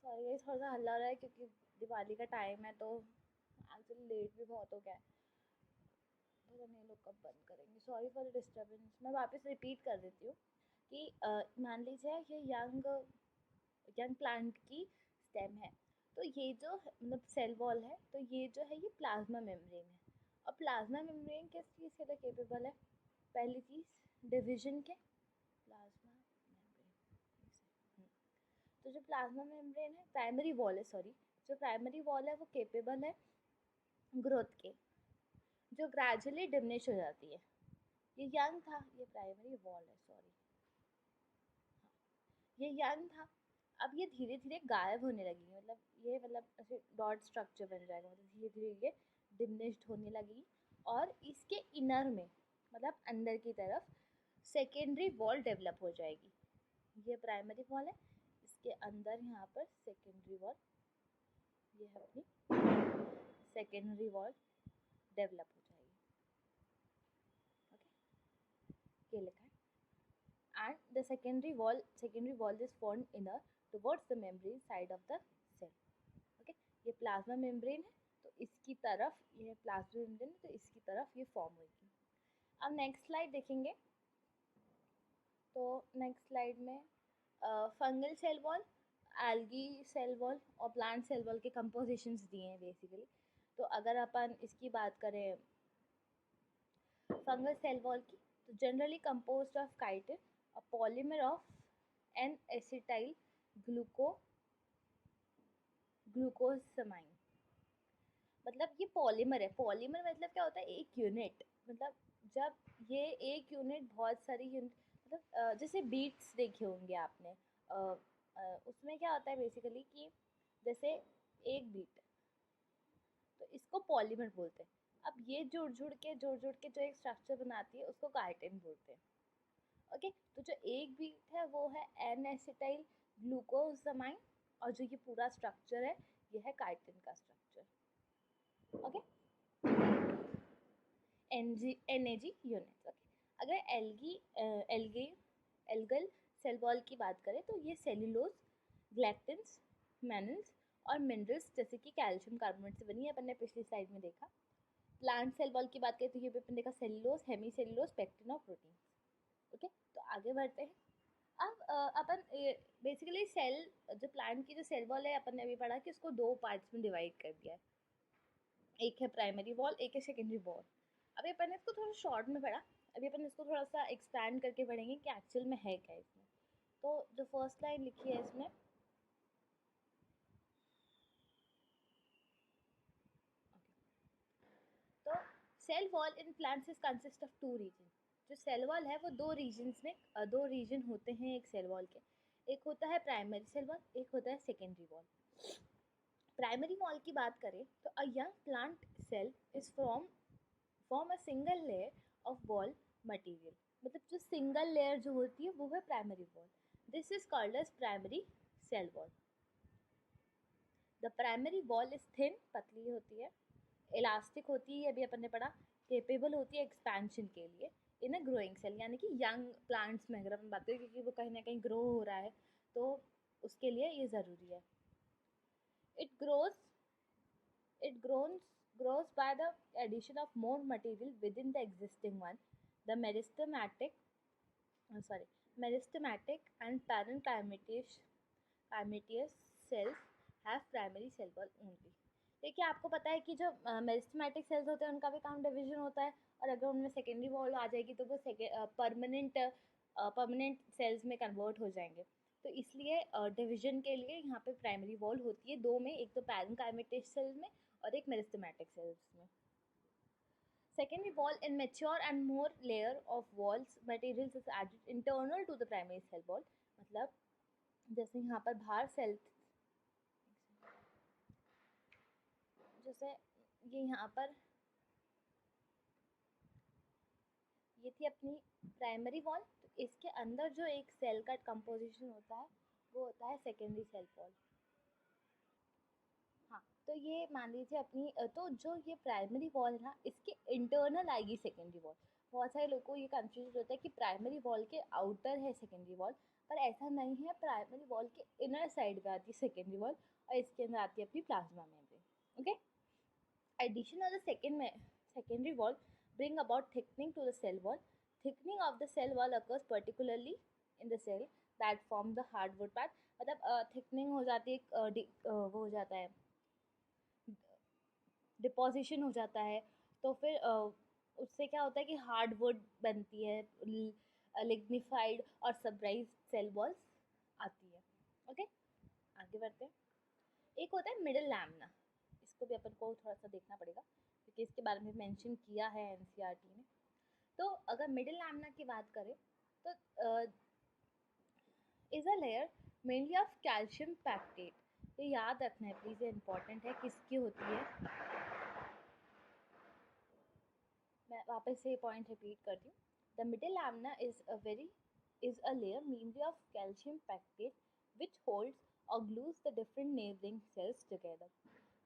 सॉरी ये थोड़ा सा हल्ला हो रहा है क्योंकि दिवाली का टाइम है तो एक्चुअली लेट भी बहुत हो गया है, पता नहीं लोग कब बंद करेंगे, सॉरी फॉर द डिस्टर्बेंस। मैं वापस रिपीट कर देती हूँ कि मान लीजिए ये यंग प्लांट की स्टेम है, तो ये जो मतलब सेल वॉल है तो ये जो है ये प्लाज्मा मेम्ब्रेन है। और प्लाज्मा मेम्ब्रेन किस चीज़ के लिए केपेबल है? पहली चीज़ डिवीजन के, प्लाज्मा मेम्ब्रेन। तो जो प्लाज्मा मेम्ब्रेन है प्राइमरी वॉल है, सॉरी जो प्राइमरी वॉल है वो केपेबल है ग्रोथ के, जो ग्रेजुअली डिमिनिश हो जाती है। ये यंग था, ये प्राइमरी वॉल है, सॉरी ये यंग था, अब ये धीरे धीरे गायब होने लगी, मतलब ये मतलब ऐसे डॉट स्ट्रक्चर बन जाएगा, मतलब धीरे धीरे ये डिमिनिश्ड होने लगी। और इसके इनर में मतलब अंदर की तरफ सेकेंडरी वॉल डेवलप हो जाएगी। ये प्राइमरी वॉल है, इसके अंदर यहाँ पर सेकेंडरी वॉल, ये है अपनी सेकेंडरी वॉल डेवलप हो जाएगी। ओके, ये लिखा है and the secondary wall is formed inner towards the membrane side of the cell. Okay, ये प्लाज्मा मेम्ब्रेन है तो इसकी तरफ, ये प्लाज्मा मेम्ब्रेन है तो इसकी तरफ ये फॉर्म होगी। अब नेक्स्ट स्लाइड देखेंगे तो नेक्स्ट स्लाइड में fungal cell wall, algae cell wall और प्लांट सेल वॉल के कंपोजिशंस दिए हैं बेसिकली। तो अगर अपन इसकी बात करें फंगल सेल वॉल की, तो generally composed of chitin, a polymer of N-acetyl glucosamine। मतलब ये पॉलीमर है, पॉलीमर मतलब क्या होता है? एक यूनिट, मतलब जब ये एक यूनिट बहुत सारी यूनिट, मतलब जैसे बीट्स देखे होंगे आपने, उसमें क्या होता है बेसिकली कि जैसे एक बीट, तो इसको पॉलीमर बोलते हैं। अब ये जुड़ जुड़ के जो एक स्ट्रक्चर बनाती है उसको काइटिन बोलते हैं। ओके, तो जो एक बीट है वो है एन एसिटाइल ग्लूकोसामाइन, और जो ये पूरा स्ट्रक्चर है ये है काइटिन का structure. Okay, NAG unit. Okay, अगर एल्गल सेल वॉल की बात करें तो ये सेल्यूलोज, ग्लैक्टिन्स, मैनल्स और मिनरल्स जैसे कि कैल्शियम कार्बोनेट से बनी है, अपन ने पिछली स्लाइड में देखा। प्लांट सेल वॉल की बात करें तो ये भी अपन देखा सेल्यूलोज, हेमी सेल्यूलोज, पेक्टिन और प्रोटीन। ओके, तो आगे बढ़ते हैं। अब अपन बेसिकली सेल, जो प्लांट की जो सेल वॉल है अपन ने अभी पढ़ा कि उसको दो पार्ट्स में डिवाइड कर दिया है, एक है प्राइमरी वॉल, एक है सेकेंडरी वॉल। अभी अपन ने इसको थोड़ा शॉर्ट में पढ़ा, अभी अपन इसको थोड़ा सा एक्सपैंड करके पढ़ेंगे कि एक्चुअल में है क्या इसमें। तो जो फर्स्ट लाइन लिखी है इसमें, तो cell wall in plants is consist of two region. जो सेल वॉल है वो दो रीजन्स में, दो रीजन होते हैं एक सेल वॉल के, एक होता है प्राइमरी सेल वॉल, एक होता है सेकेंडरी वॉल। प्राइमरी वॉल की बात करें तो a young plant cell is form a single layer of wall material, मतलब जो सिंगल लेयर जो होती है वो है primary wall. This is called as primary cell wall. The primary wall is thin, पतली होती है, इलास्टिक होती है, अभी अपन ने पढ़ा, केपेबल होती है एक्सपेंशन के लिए इन अ ग्रोइंग सेल, यानी कि यंग प्लांट्स में अगर अपन बात करें क्योंकि वो कहीं ना कहीं ग्रो हो रहा है तो उसके लिए ये ज़रूरी है। It grows by the addition of more material within the existing one. The meristematic and parenchymatous cells have primary cell wall only। देखिए आपको पता है कि जो मेरिस्टेमेटिक सेल्स होते हैं उनका भी काम डिवीजन होता है, और अगर उनमें सेकेंडरी वॉल आ जाएगी तो वो परमानेंट सेल्स में कन्वर्ट हो जाएंगे। तो इसलिए डिवीजन के लिए यहाँ पे प्राइमरी वॉल होती है दो में, एक तो पैरेंकाइमेटस सेल्स में और एक मेरिस्टेमेटिक सेल्स में। Secondary wall in mature and more layer of walls materials is added internal to the primary cell wall. मतलब जैसे यहाँ पर बाहर सेल, जैसे ये यहाँ पर ये थी अपनी प्राइमरी वॉल, तो इसके अंदर जो एक सेल का कंपोजिशन होता है वो होता है सेकेंडरी सेल वॉल। हाँ, तो ये मान लीजिए अपनी तो जो ये प्राइमरी वॉल है ना, इसके इंटरनल आएगी सेकेंडरी वॉल। बहुत सारे लोगों को ये कंफ्यूज होता है कि प्राइमरी वॉल के आउटर है सेकेंडरी वॉल, पर ऐसा नहीं है। प्राइमरी वॉल के इनर साइड पे आती है सेकेंडरी वॉल और इसके अंदर आती है अपनी plasma membrane. Okay, addition of the secondary wall bring about thickening to the cell wall. Thickening of the cell wall occurs particularly in the cell that form the hardwood pad. मतलब thickening हो जाती है, वो हो जाता है, deposition हो जाता है, तो फिर उससे क्या होता है कि हार्डवुड बनती है, लिग्निफाइड और सबराइज सेल वॉल्स आती है। ओके, आगे बढ़ते हैं। एक होता है मिडिल लैमिना, इसको भी अपन को थोड़ा सा देखना पड़ेगा क्योंकि इसके बारे में मेंशन किया है एनसीईआरटी ने। तो अगर मिडिल लैमिना की बात करें तो is a layer mainly of calcium pectate. ये याद रखना है प्लीज़, ये इंपॉर्टेंट है किसकी होती है। मैं वापस से ये पॉइंट रिपीट करती हूँ। The middle lamina is a layer mainly of calcium pactate which holds or glues the different neighboring cells together.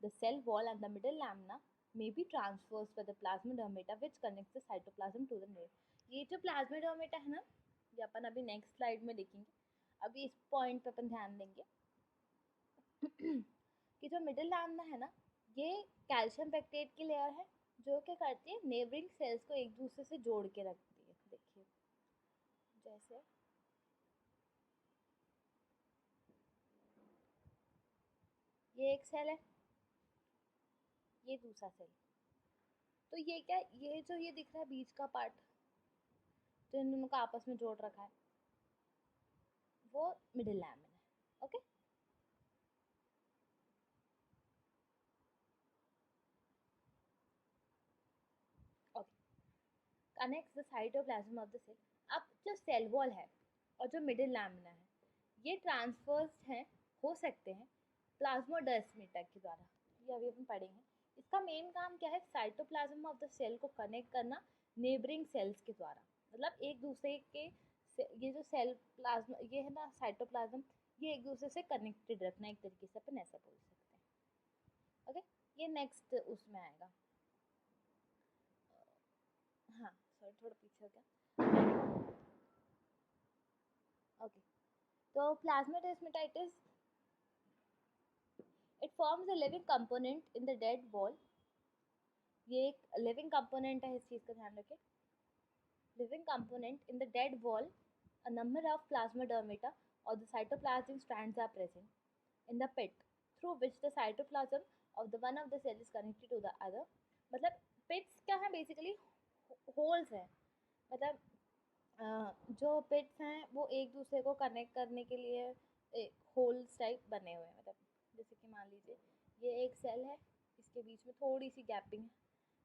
The cell wall and the middle lamina may be transversed by the plasmadermata which connects the cytoplasm to the nerve. ये जो plasmadermata है ना, ये अपन अभी next slide में देखेंगे। अभी इस पॉइंट पे अपन ध्यान देंगे कि जो मिडिल लैमिना है ना, ये कैल्शियम पैक्टेट की लेयर है जो क्या करती है, नेबरिंग सेल्स को एक दूसरे से जोड़ के रखती है। देखिए जैसे ये एक सेल है, ये दूसरा सेल, तो ये क्या, ये जो ये दिख रहा है बीच का पार्ट जो इन दोनों को आपस में जोड़ रखा है वो मिडिल लैमिना है। Okay, okay, connects the cytoplasm of the cell. अब जो सेल वॉल है और जो मिडिल लैमिना है ये ट्रांसफर्स हैं, हो सकते हैं प्लाज्मोडेस्माटा के द्वारा, ये अभी अपन पढ़ेंगे। इसका मेन काम क्या है, साइटोप्लाज्म ऑफ द सेल को कनेक्ट करना नेबरिंग सेल्स के द्वारा। मतलब एक दूसरे के ये जो सेल प्लाज्मा ये है ना साइटोप्लाज्म, ये एक दूसरे से कनेक्टेड रखना, एक तरीके से अपन ऐसा बोल सकते हैं। ओके, ये नेक्स्ट उसमें आएगा। हाँ सॉरी, थोड़ा पीछे हो गया। ओके, तो plasmodesmata it forms a living component in the dead wall. ये एक लिविंग कंपोनेंट है, इस चीज़ का ध्यान रखें। Living component in the dead wall, a number of plasmadermata or the cytoplasmic strands are present in the pit through which the cytoplasm of the one of the cell is connected to the other. मतलब पिट्स क्या है, basically holes हैं। मतलब जो पिट्स हैं वो एक दूसरे को कनेक्ट करने के लिए एक होल्स टाइप बने हुए हैं। मतलब जैसे कि मान लीजिए ये एक सेल है, इसके बीच में थोड़ी सी गैपिंग है,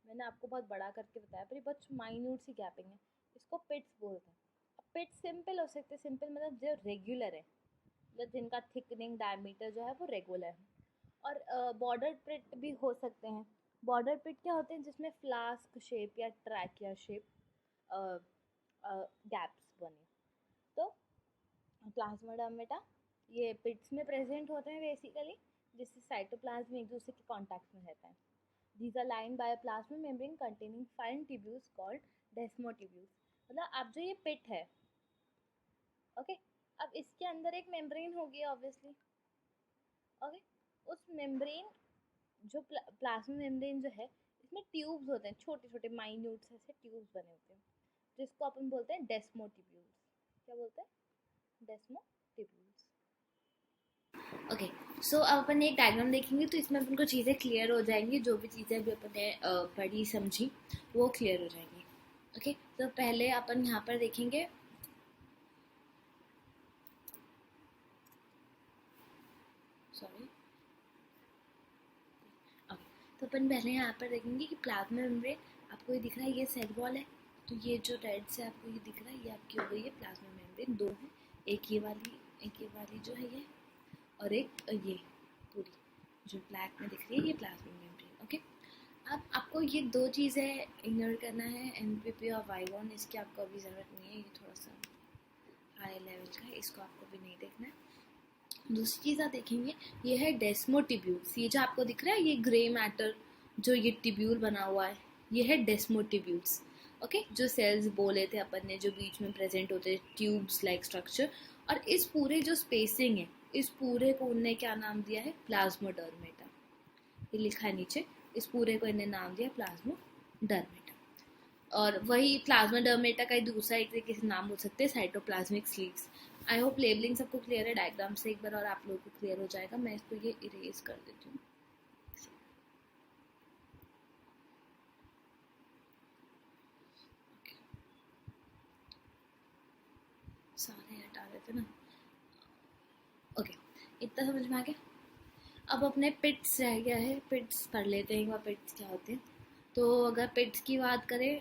मैंने आपको बहुत बड़ा करके बताया पर ये बहुत माइन्यूट सी गैपिंग है, इसको पिट्स बोलते हैं। अब पिट्स सिंपल हो सकते हैं, सिंपल मतलब जो रेगुलर है, मतलब जिनका थिकनिंग डायमीटर जो है वो रेगुलर है। और बॉर्डर पिट भी हो सकते हैं। बॉर्डर पिट क्या होते हैं, जिसमें फ्लास्क शेप या ट्रैकिया शेप गैप्स बने। तो प्लाज्माडर्मेटा ये पिट्स में प्रेजेंट होते हैं बेसिकली, जिससे साइटोप्लाज्म एक दूसरे के कॉन्टैक्ट में रहता है। These are lined by a plasma membrane containing fine tubules called desmotubules। मतलब अब जो ये पिट है, ओके, अब इसके अंदर एक मेम्ब्रेन होगी ऑब्वियसली। ओके, उस मेम्ब्रेन जो प्लाज्मा मेम्ब्रेन जो है, इसमें ट्यूब्स होते हैं, छोटे छोटे माइन्यूट ऐसे ट्यूब्स बने होते हैं, जिसको अपन बोलते हैं डेस्मोटिब्यूल्स। क्या बोलते हैं, डेस्मोटिब्यूल्स। ओके, सो अब अपन एक डायग्राम देखेंगे तो इसमें अपन को चीज़ें क्लियर हो जाएंगी, जो भी चीज़ें अभी अपन ने पढ़ी समझी वो क्लियर हो जाएंगी। ओके, तो पहले अपन यहाँ पर देखेंगे सॉरी। ओके, तो अपन पहले यहाँ पर देखेंगे कि प्लाज्मा मेम्ब्रेन, आपको ये दिख रहा है, ये सेल वॉल है, तो ये जो रेड से आपको ये दिख रहा है, ये आपकी हो गई है प्लाज्मा मेम्ब्रेन। दो है, एक ये वाली जो है ये, और एक ये पूरी जो ब्लैक में दिख रही है, ये प्लाज्मा मेम्ब्रेन। ओके, अब आपको ये दो चीज़ें इग्नोर करना है, एनपीपी और वाइगॉन, इसकी आपको अभी ज़रूरत नहीं है, ये थोड़ा सा हाई लेवल का है, इसको आपको भी नहीं देखना है। दूसरी चीज़ आप देखेंगे, ये है डेस्मोटिब्यूल्स। ये जो आपको दिख रहा है, ये ग्रे मैटर जो ये टिब्यूल बना हुआ है, ये है डेस्मोटिब्यूल्स। ओके, जो सेल्स बोले थे अपन ने, जो बीच में प्रेजेंट होते हैं, ट्यूब्स लाइक स्ट्रक्चर। और इस पूरे जो स्पेसिंग है, इस पूरे को उनने क्या नाम दिया है, प्लाज्मोडर्मेटा। ये लिखा है नीचे, इस पूरे को इन्हें नाम दिया प्लाज्मोडर्मेटा। और वही प्लाज्मोडर्मेटा का ही दूसरा एक तरीके से नाम हो सकते हैं cytoplasmic sleeves. I hope labelling सबको क्लियर है डायग्राम से एक बार, और आप लोगों को क्लियर हो जाएगा। मैं इसको ये इरेज कर देती हूँ। सारे हटा देते ना। ओके, इतना समझ में आ गया। अब अपने पिट्स रह गया है, पिट्स पढ़ लेते हैं, पिट्स क्या होते हैं। तो अगर पिट्स की बात करें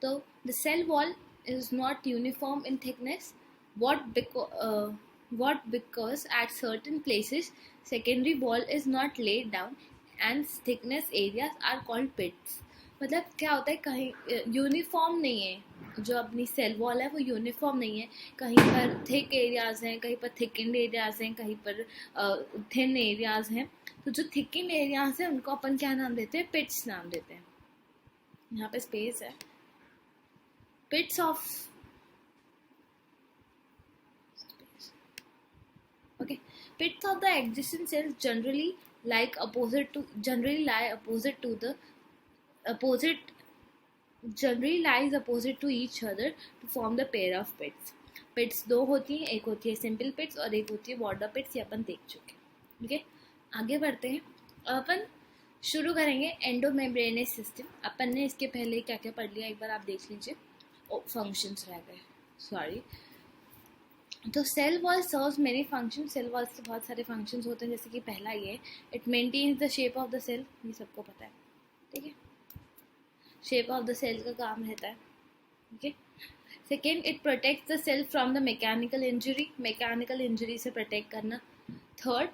तो the cell wall is not uniform in thickness. What because at certain places secondary wall is not laid down and thickness areas are called pits. मतलब क्या होता है, कहीं यूनिफॉर्म नहीं है, जो अपनी सेल वॉल है वो यूनिफॉर्म नहीं है। कहीं पर थिक एरियाज हैं, कहीं पर थिकन्ड एरियाज हैं, कहीं पर थिन एरियाज हैं। तो जो थिकन्ड एरियाज हैं उनको अपन क्या नाम देते हैं, पिट्स नाम देते हैं। यहाँ पे स्पेस है, pits of the adjacent cells generally lie opposite to each other to form the pair of pits. पिट्स दो होती हैं, एक होती है सिंपल पिट्स और एक होती है बॉर्डर पिट्स, ये अपन देख चुके हैं। ठीक है, आगे बढ़ते हैं। अपन शुरू करेंगे एंडोमेम्ब्रेनस सिस्टम। अपन ने इसके पहले क्या क्या पढ़ लिया, एक बार आप देख लीजिए। फंक्शंस रह गए, सॉरी। तो cell wall serves many function. Cell wall से बहुत सारे फंक्शंस होते हैं, जैसे कि पहला ये, it maintains the shape of the cell, ये सबको पता है। ठीक है, शेप ऑफ द सेल का काम रहता है। ठीक है, second, it protects the cell from the mechanical injury, mechanical injury से प्रोटेक्ट करना। Third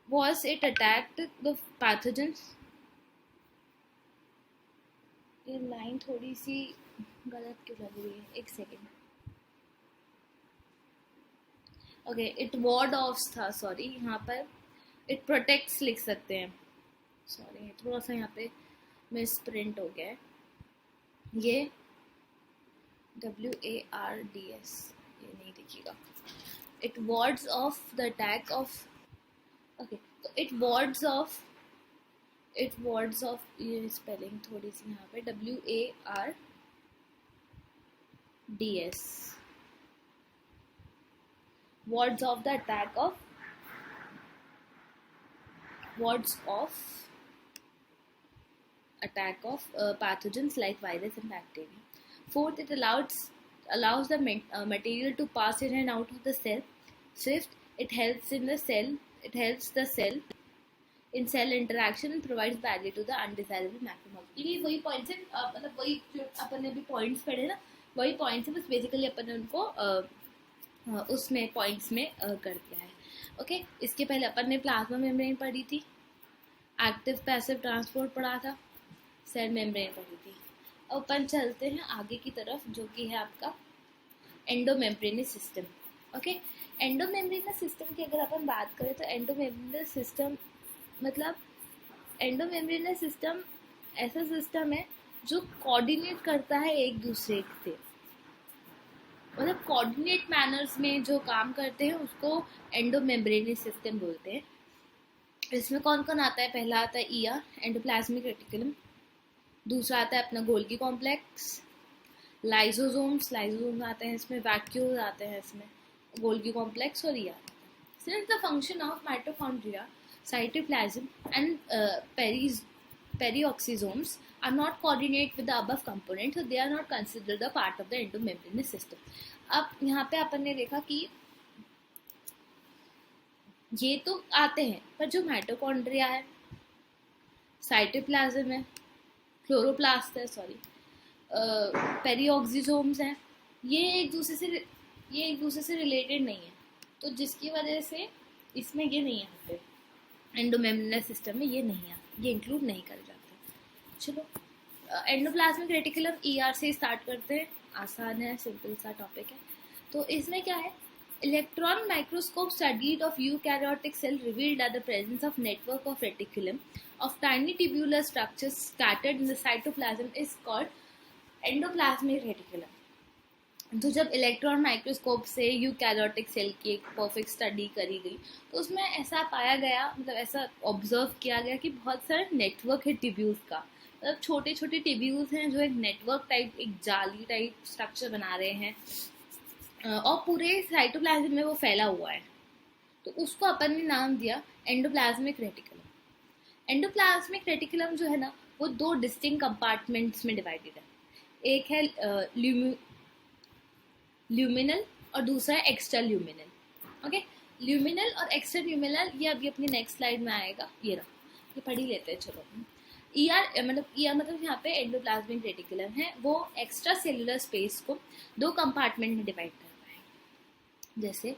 was it attacked the pathogens. ये लाइन थोड़ी सी गलत क्यों लग रही है, एक second. Okay, it ward off था, सॉरी, यहाँ पर इट प्रोटेक्ट्स लिख सकते हैं, सॉरी थोड़ा सा यहाँ पे मिस प्रिंट हो गया है। ये WARDS ये नहीं दिखेगा। It wards of the attack of, okay, तो इट वॉर्ड्स ऑफ, ये स्पेलिंग थोड़ी सी यहाँ पे WARDS, wards of the attack of pathogens like virus and bacteria. Fourth, it allows the material to pass in and out of the cell. Fifth, it helps the cell in cell interaction and provides value to the undesirable macromolecules. ये वही points है, मतलब वही जो अपन ने भी points पढ़े ना, वही पॉइंट्स है, बस बेसिकली अपन ने उनको उसमें पॉइंट्स में कर दिया है। ओके, इसके पहले अपन ने प्लाज्मा मेम्ब्रेन पढ़ी थी, एक्टिव पैसिव ट्रांसपोर्ट पढ़ा था, सेल मेम्ब्रेन पढ़ी थी। अब अपन चलते हैं आगे की तरफ, जो कि है आपका endomembranes system. Okay, endomembranes system की अगर अपन बात करें तो एंडोमेम्ब्रेनस सिस्टम मतलब एंडोमेम्ब्रेनस सिस्टम ऐसा सिस्टम है जो कोऑर्डिनेट करता है एक दूसरे से, मतलब कोऑर्डिनेट मैनर्स में जो काम करते हैं उसको एंडोमेम्ब्रेनस सिस्टम बोलते हैं। इसमें कौन कौन आता है, पहला आता है ER एंडोप्लाज्मिक रेटिकुलम, दूसरा आता है अपना गोल्गी कॉम्प्लेक्स, लाइसोसोम्स आते हैं इसमें, वैक्यूल्स आते हैं इसमें, गोल्गी कॉम्प्लेक्स और ER। Since the function of mitochondria, cytoplasm and perioxysomes are not coordinate with the above component, so they are not considered a part of the endomembranous system. अब यहाँ पे अपन ने देखा कि ये तो आते हैं, पर जो माइटोकॉन्ड्रिया है, साइटोप्लाज्म है, क्लोरोप्लास्ट है, सॉरी, पेरिऑक्सिसोम्स हैं, ये एक दूसरे से ये एक दूसरे से रिलेटेड नहीं है, तो जिसकी वजह से इसमें ये नहीं आते, एंडोमेम्ब्रेनस सिस्टम में ये नहीं आते, ये इंक्लूड नहीं करे जाते। चलो, एंडोप्लाज्मिक रेटिकुलम ईआर से स्टार्ट करते हैं, आसान है, सिंपल सा टॉपिक है। तो इसमें क्या है, electron microscope studied of eukaryotic cell revealed that the presence of network of reticulum of tiny tubular structures scattered in the cytoplasm is called endoplasmic reticulum। तो जब इलेक्ट्रॉन माइक्रोस्कोप से यूकैरियोटिक सेल की एक परफेक्ट स्टडी करी गई, तो उसमें ऐसा पाया गया, मतलब ऐसा ऑब्जर्व किया गया कि बहुत सारे नेटवर्क है ट्यूब्यूल्स का, मतलब छोटे छोटे ट्यूब्यूल्स हैं जो एक नेटवर्क टाइप, एक जाली टाइप स्ट्रक्चर बना रहे हैं, और पूरे साइटोप्लाज्म में वो फैला हुआ है। तो उसको अपन ने नाम दिया एंडोप्लाज्मिक रेटिकुलम। एंडोप्लाज्मिक रेटिकुलम जो है ना, वो दो डिस्टिंक्ट कंपार्टमेंट्स में डिवाइडेड है। एक है ल्यूमिनल और दूसरा है एक्स्ट्रा ल्यूमिनल। ओके, ल्यूमिनल और एक्स्ट्रा ल्यूमिनल ये अभी अपनी नेक्स्ट स्लाइड में आएगा, ये रहा, ये पढ़ ही लेते हैं। चलो, ईआर मतलब यहाँ पे एंडोप्लाज्मिक रेटिकुलम है, वो एक्स्ट्रा सेलुलर स्पेस को दो कंपार्टमेंट में डिवाइड करता है। जैसे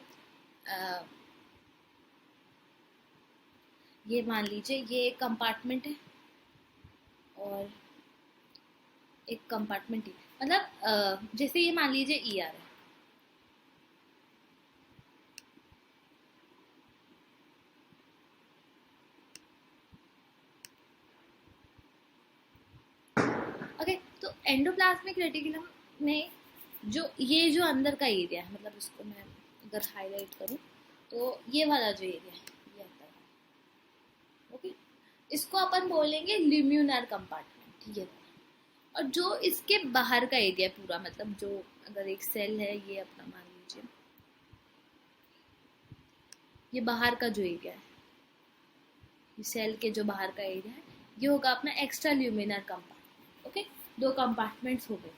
ये मान लीजिए ये एक कंपार्टमेंट है और एक कंपार्टमेंट ही, मतलब जैसे ये मान लीजिए ईआर है, ओके। तो एंडोप्लाज्मिक रेटिकुलम में जो अंदर का एरिया है, मतलब इसको मैं अगर हाईलाइट करूं तो ये वाला जो एरिया है, ये अंदर का, ओके, इसको अपन बोलेंगे ल्यूमिनर कंपार्टमेंट, ये। और जो इसके बाहर का एरिया पूरा, मतलब जो अगर एक सेल है, ये अपना मान लीजिए, ये बाहर का जो एरिया है, ये सेल के जो बाहर का एरिया है, ये होगा अपना एक्स्ट्रा ल्यूमिनर कंपार्टमेंट। ओके, दो कंपार्टमेंट्स हो गए।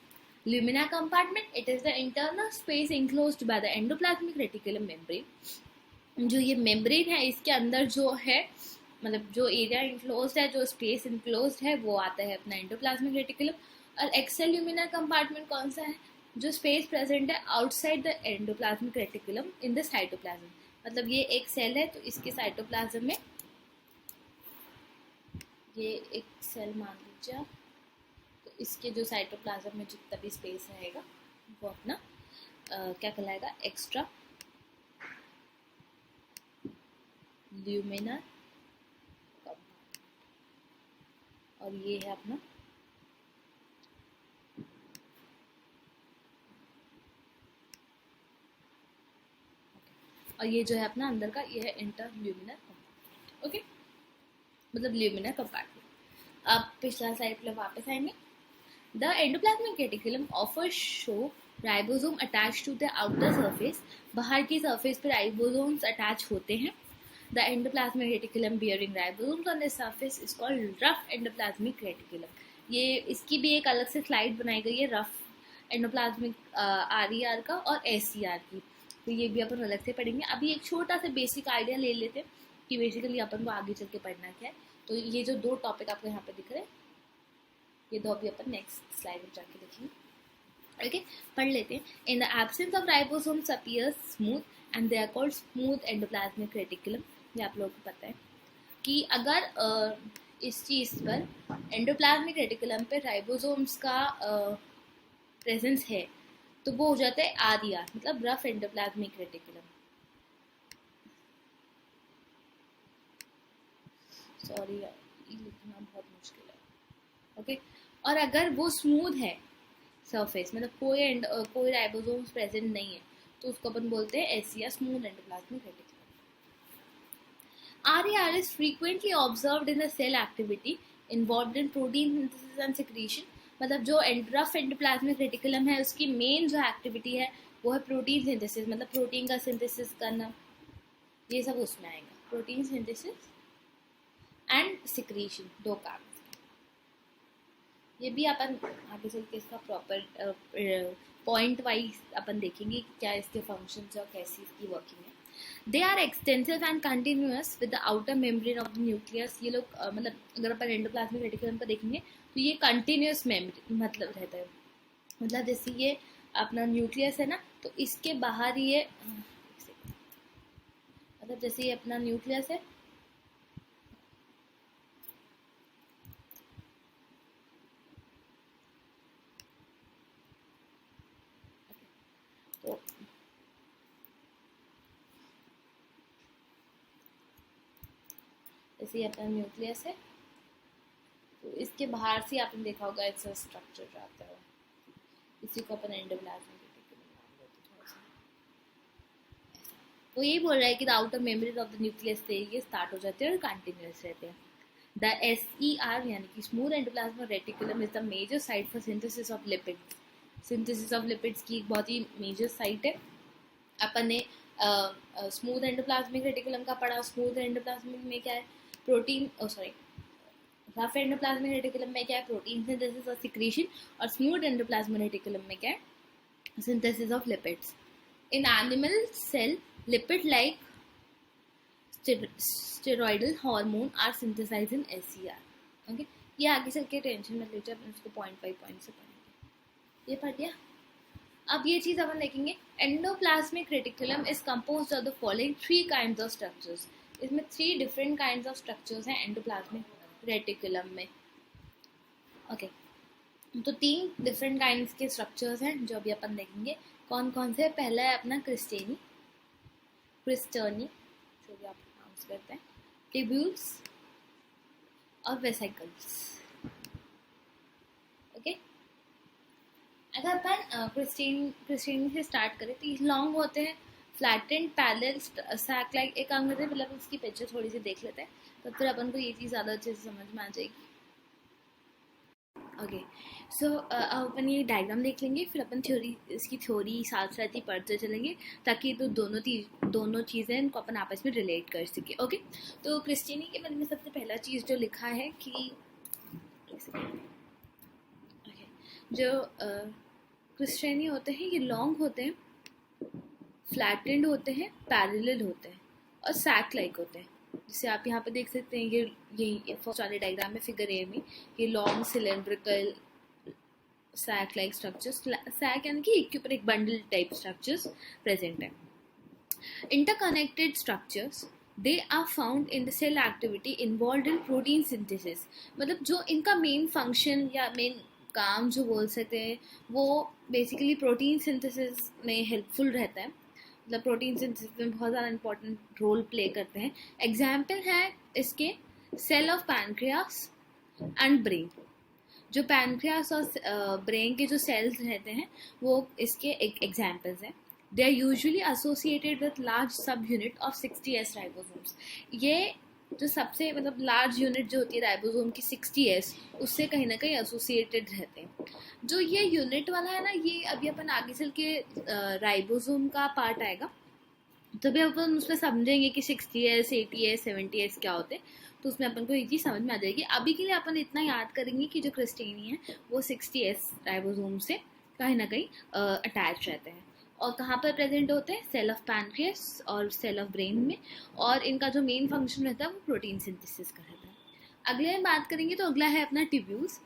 Luminal compartment, it is the internal space enclosed by the endoplasmic reticulum membrane. जो ये मेम्ब्रेन है, इसके अंदर जो है, मतलब जो एरिया इंक्लोज्ड है, जो स्पेस इंक्लोज्ड है, वो आता है अपना एंडोप्लाज्मिक रेटिकुलम। और एक्स्ट्रा ल्यूमिनर कंपार्टमेंट कौन सा है, जो स्पेस प्रेजेंट है outside the endoplasmic reticulum in the cytoplasm. मतलब ये एक सेल है, तो इसके साइटोप्लाज्म में, ये एक सेल मान लीजिए आप, तो इसके जो साइटोप्लाज्म में जितना भी स्पेस रहेगा, वो अपना क्या कहलाएगा, एक्स्ट्रा ल्यूमिनर, और ये है अपना और ये जो है अपना अंदर का, ये है इंटर ल्यूमिनर कंपार्टमेंट। ओके, मतलब ल्यूमिनर कंपार्टमेंट। अब पिछला स्लाइड पे वापस आएंगे। The endoplasmic reticulum offer show ribosome attach to the outer surface. बाहर की सरफेस पे राइबोसोम्स अटैच होते हैं। The endoplasmic reticulum bearing ribosomes on the surface is called rough endoplasmic reticulum. ये इसकी भी एक अलग से स्लाइड बनाई गई है, रफ एंडोप्लाज्मिक आरईआर का और एसईआर की, तो ये भी अपन अलग से पढ़ेंगे। अभी एक छोटा सा बेसिक आइडिया ले लेते हैं कि बेसिकली अपन को आगे चल के पढ़ना क्या है। तो ये जो दो टॉपिक आपको यहाँ पे दिख रहे हैं, ये दो अभी अपन नेक्स्ट स्लाइड में जाके देखेंगे। ओके, पढ़ लेते हैं। In the absence of ribosomes appears smooth and they are called smooth endoplasmic reticulum. ये आप लोगों को पता है कि अगर इस चीज़ पर, एंडोप्लाज्मिक रेटिकुलम पे राइबोसोम्स का प्रेजेंस है, तो वो हो जाता है आरईआर, मतलब रफ एंडोप्लाज्मिक रेटिकुलम। सॉरी, लिखना बहुत मुश्किल है। ओके, और अगर वो स्मूथ है सरफेस, मतलब कोई राइबोसोम्स प्रेजेंट नहीं है, तो उसको अपन बोलते हैं SER, smooth endoplasmic reticulum. RAR is frequently observed in the cell activity involved in protein synthesis and secretion। मतलब जो रफ एंडोप्लाज्मिक रेटिकुलम है, उसकी मेन जो एक्टिविटी है वो है प्रोटीन सिंथेसिस, मतलब प्रोटीन का सिंथेसिस करना, ये सब उसमें आएगा। प्रोटीन सिंथेसिस एंड सिक्रीशन, दो काम। ये भी अपन आगे चल के इसका प्रॉपर पॉइंट वाइज अपन देखेंगे कि क्या इसके फंक्शंस और कैसी इसकी वर्किंग है। They are extensive and continuous with the outer membrane of the nucleus. ये लोग मतलब अगर अपन एंडोप्लाज्मिक रेटिकुलम पर देखेंगे तो ये कंटिन्यूअस मेम्ब्रेन मतलब रहता है, मतलब जैसे ये अपना न्यूक्लियस है ना, तो इसके बाहर ये मतलब जैसे ये अपना न्यूक्लियस है, तो जैसे ये अपना न्यूक्लियस है, तो इसके बाहर से आपने देखा होगा ऐसा स्ट्रक्चर आता है, इसी को अपन एंडोप्लाज्मिक रेटिकुलम नाम देते हैं थोड़ा सा। वो यही बोल रहा है कि the outer membrane of the nucleus से ये स्टार्ट हो जाते हैं और कंटिन्यूअस रहते हैं। द SER यानी कि smooth endoplasmic reticulum is the major site for synthesis of lipids. Synthesis of lipids की एक बहुत ही मेजर साइट है। अपन ने स्मूथ एंडोप्लाज्मिक रेटिकुलम का पढ़ा। स्मूथ एंडोप्लाज्मिक में क्या है, protein, sorry rough endoplasmic reticulum में क्या है, प्रोटीन सिंथेसिस और सिक्रीशन, और स्मूथ एंडोप्लाज्मिक रेटिकुलम में क्या है, synthesis of lipids. In animal cell lipid like steroidal hormone are synthesized in SER। Okay, ये आगे चल के टेंशन मत लीजिए, अपन उसको पॉइंट बाई पॉइंट से पढ़ेंगे। ये पढ़ दिया। अब ये चीज़ अपन देखेंगे, endoplasmic reticulum is composed of the following 3 kinds of structures. इसमें 3 डिफरेंट काइंड्स ऑफ स्ट्रक्चर्स हैं एंडोप्लाज्मिक रेटिकुलम में। ओके, तो 3 डिफरेंट काइंड्स के स्ट्रक्चर्स हैं जो अभी अपन देखेंगे। कौन कौन से? पहला है अपना क्रिस्टेनी, जो भी आप प्रोनाउंस करते हैं, ट्यूब्यूल्स और वेसिकल्स। ओके, अगर अपन क्रिस्टेनी से स्टार्ट करें तो ये लॉन्ग होते हैं, फ्लैटेंड पैरेलल सैक लाइक। एक काम करते हैं, मतलब उसकी पिक्चर थोड़ी सी देख लेते हैं, तो फिर अपन को ये चीज़ ज़्यादा अच्छे से समझ में आ जाएगी। ओके, सो अपन ये डायग्राम देख लेंगे, फिर अपन इसकी थ्योरी साथ साथ ही पढ़ते चलेंगे, ताकि तो दोनों चीज़ें इनको अपन आपस में रिलेट कर सके। ओके, तो क्रिस्टेनी के बारे में सबसे पहला चीज़ जो लिखा है कि जो क्रिस्टेनी होते हैं ये लॉन्ग होते हैं, फ्लैटेंड होते हैं, पैरेलल होते हैं और सैक लाइक होते हैं। जिसे आप यहाँ पे देख सकते हैं, ये फर्स्ट वाले डायग्राम में फिगर ए में ये long cylindrical sac like structures, sac यानी कि एक के ऊपर एक बंडल टाइप स्ट्रक्चर्स प्रेजेंट है। Interconnected structures, they are found in the cell activity involve in protein synthesis. मतलब जो इनका मेन फंक्शन या मेन काम जो बोल सकते हैं, वो बेसिकली प्रोटीन सिंथेसिस में हेल्पफुल रहता है। मतलब प्रोटीन सिंथेसिस में बहुत ज़्यादा इंपॉर्टेंट रोल प्ले करते हैं। एग्जाम्पल है इसके cell of pancreas and brain. जो पैनक्रियास और ब्रेन के जो सेल्स रहते हैं वो इसके एक एग्जाम्पल्स हैं। They are usually associated with large sub unit of 60S ribosomes. ये जो सबसे मतलब लार्ज यूनिट जो होती है राइबोसोम की 60S, उससे कहीं ना कहीं एसोसिएटेड रहते हैं। जो ये यूनिट वाला है ना, ये अभी अपन आगे चल के राइबोसोम का पार्ट आएगा, तभी अपन उसमें समझेंगे कि 60S, 80S, 70S क्या होते हैं, तो उसमें अपन को ये चीज़ समझ में आ जाएगी। अभी के लिए अपन इतना याद करेंगे कि जो क्रिस्टेनी है वो 60S राइबोसोम से कहीं ना कहीं अटैच रहते हैं। और कहाँ पर प्रेजेंट होते हैं? सेल ऑफ पैनक्रियास और सेल ऑफ ब्रेन में। और इनका जो मेन फंक्शन रहता है वो प्रोटीन सिंथेसिस का रहता है। अगले में बात करेंगे तो अगला है अपना ट्यूब्यूल्स।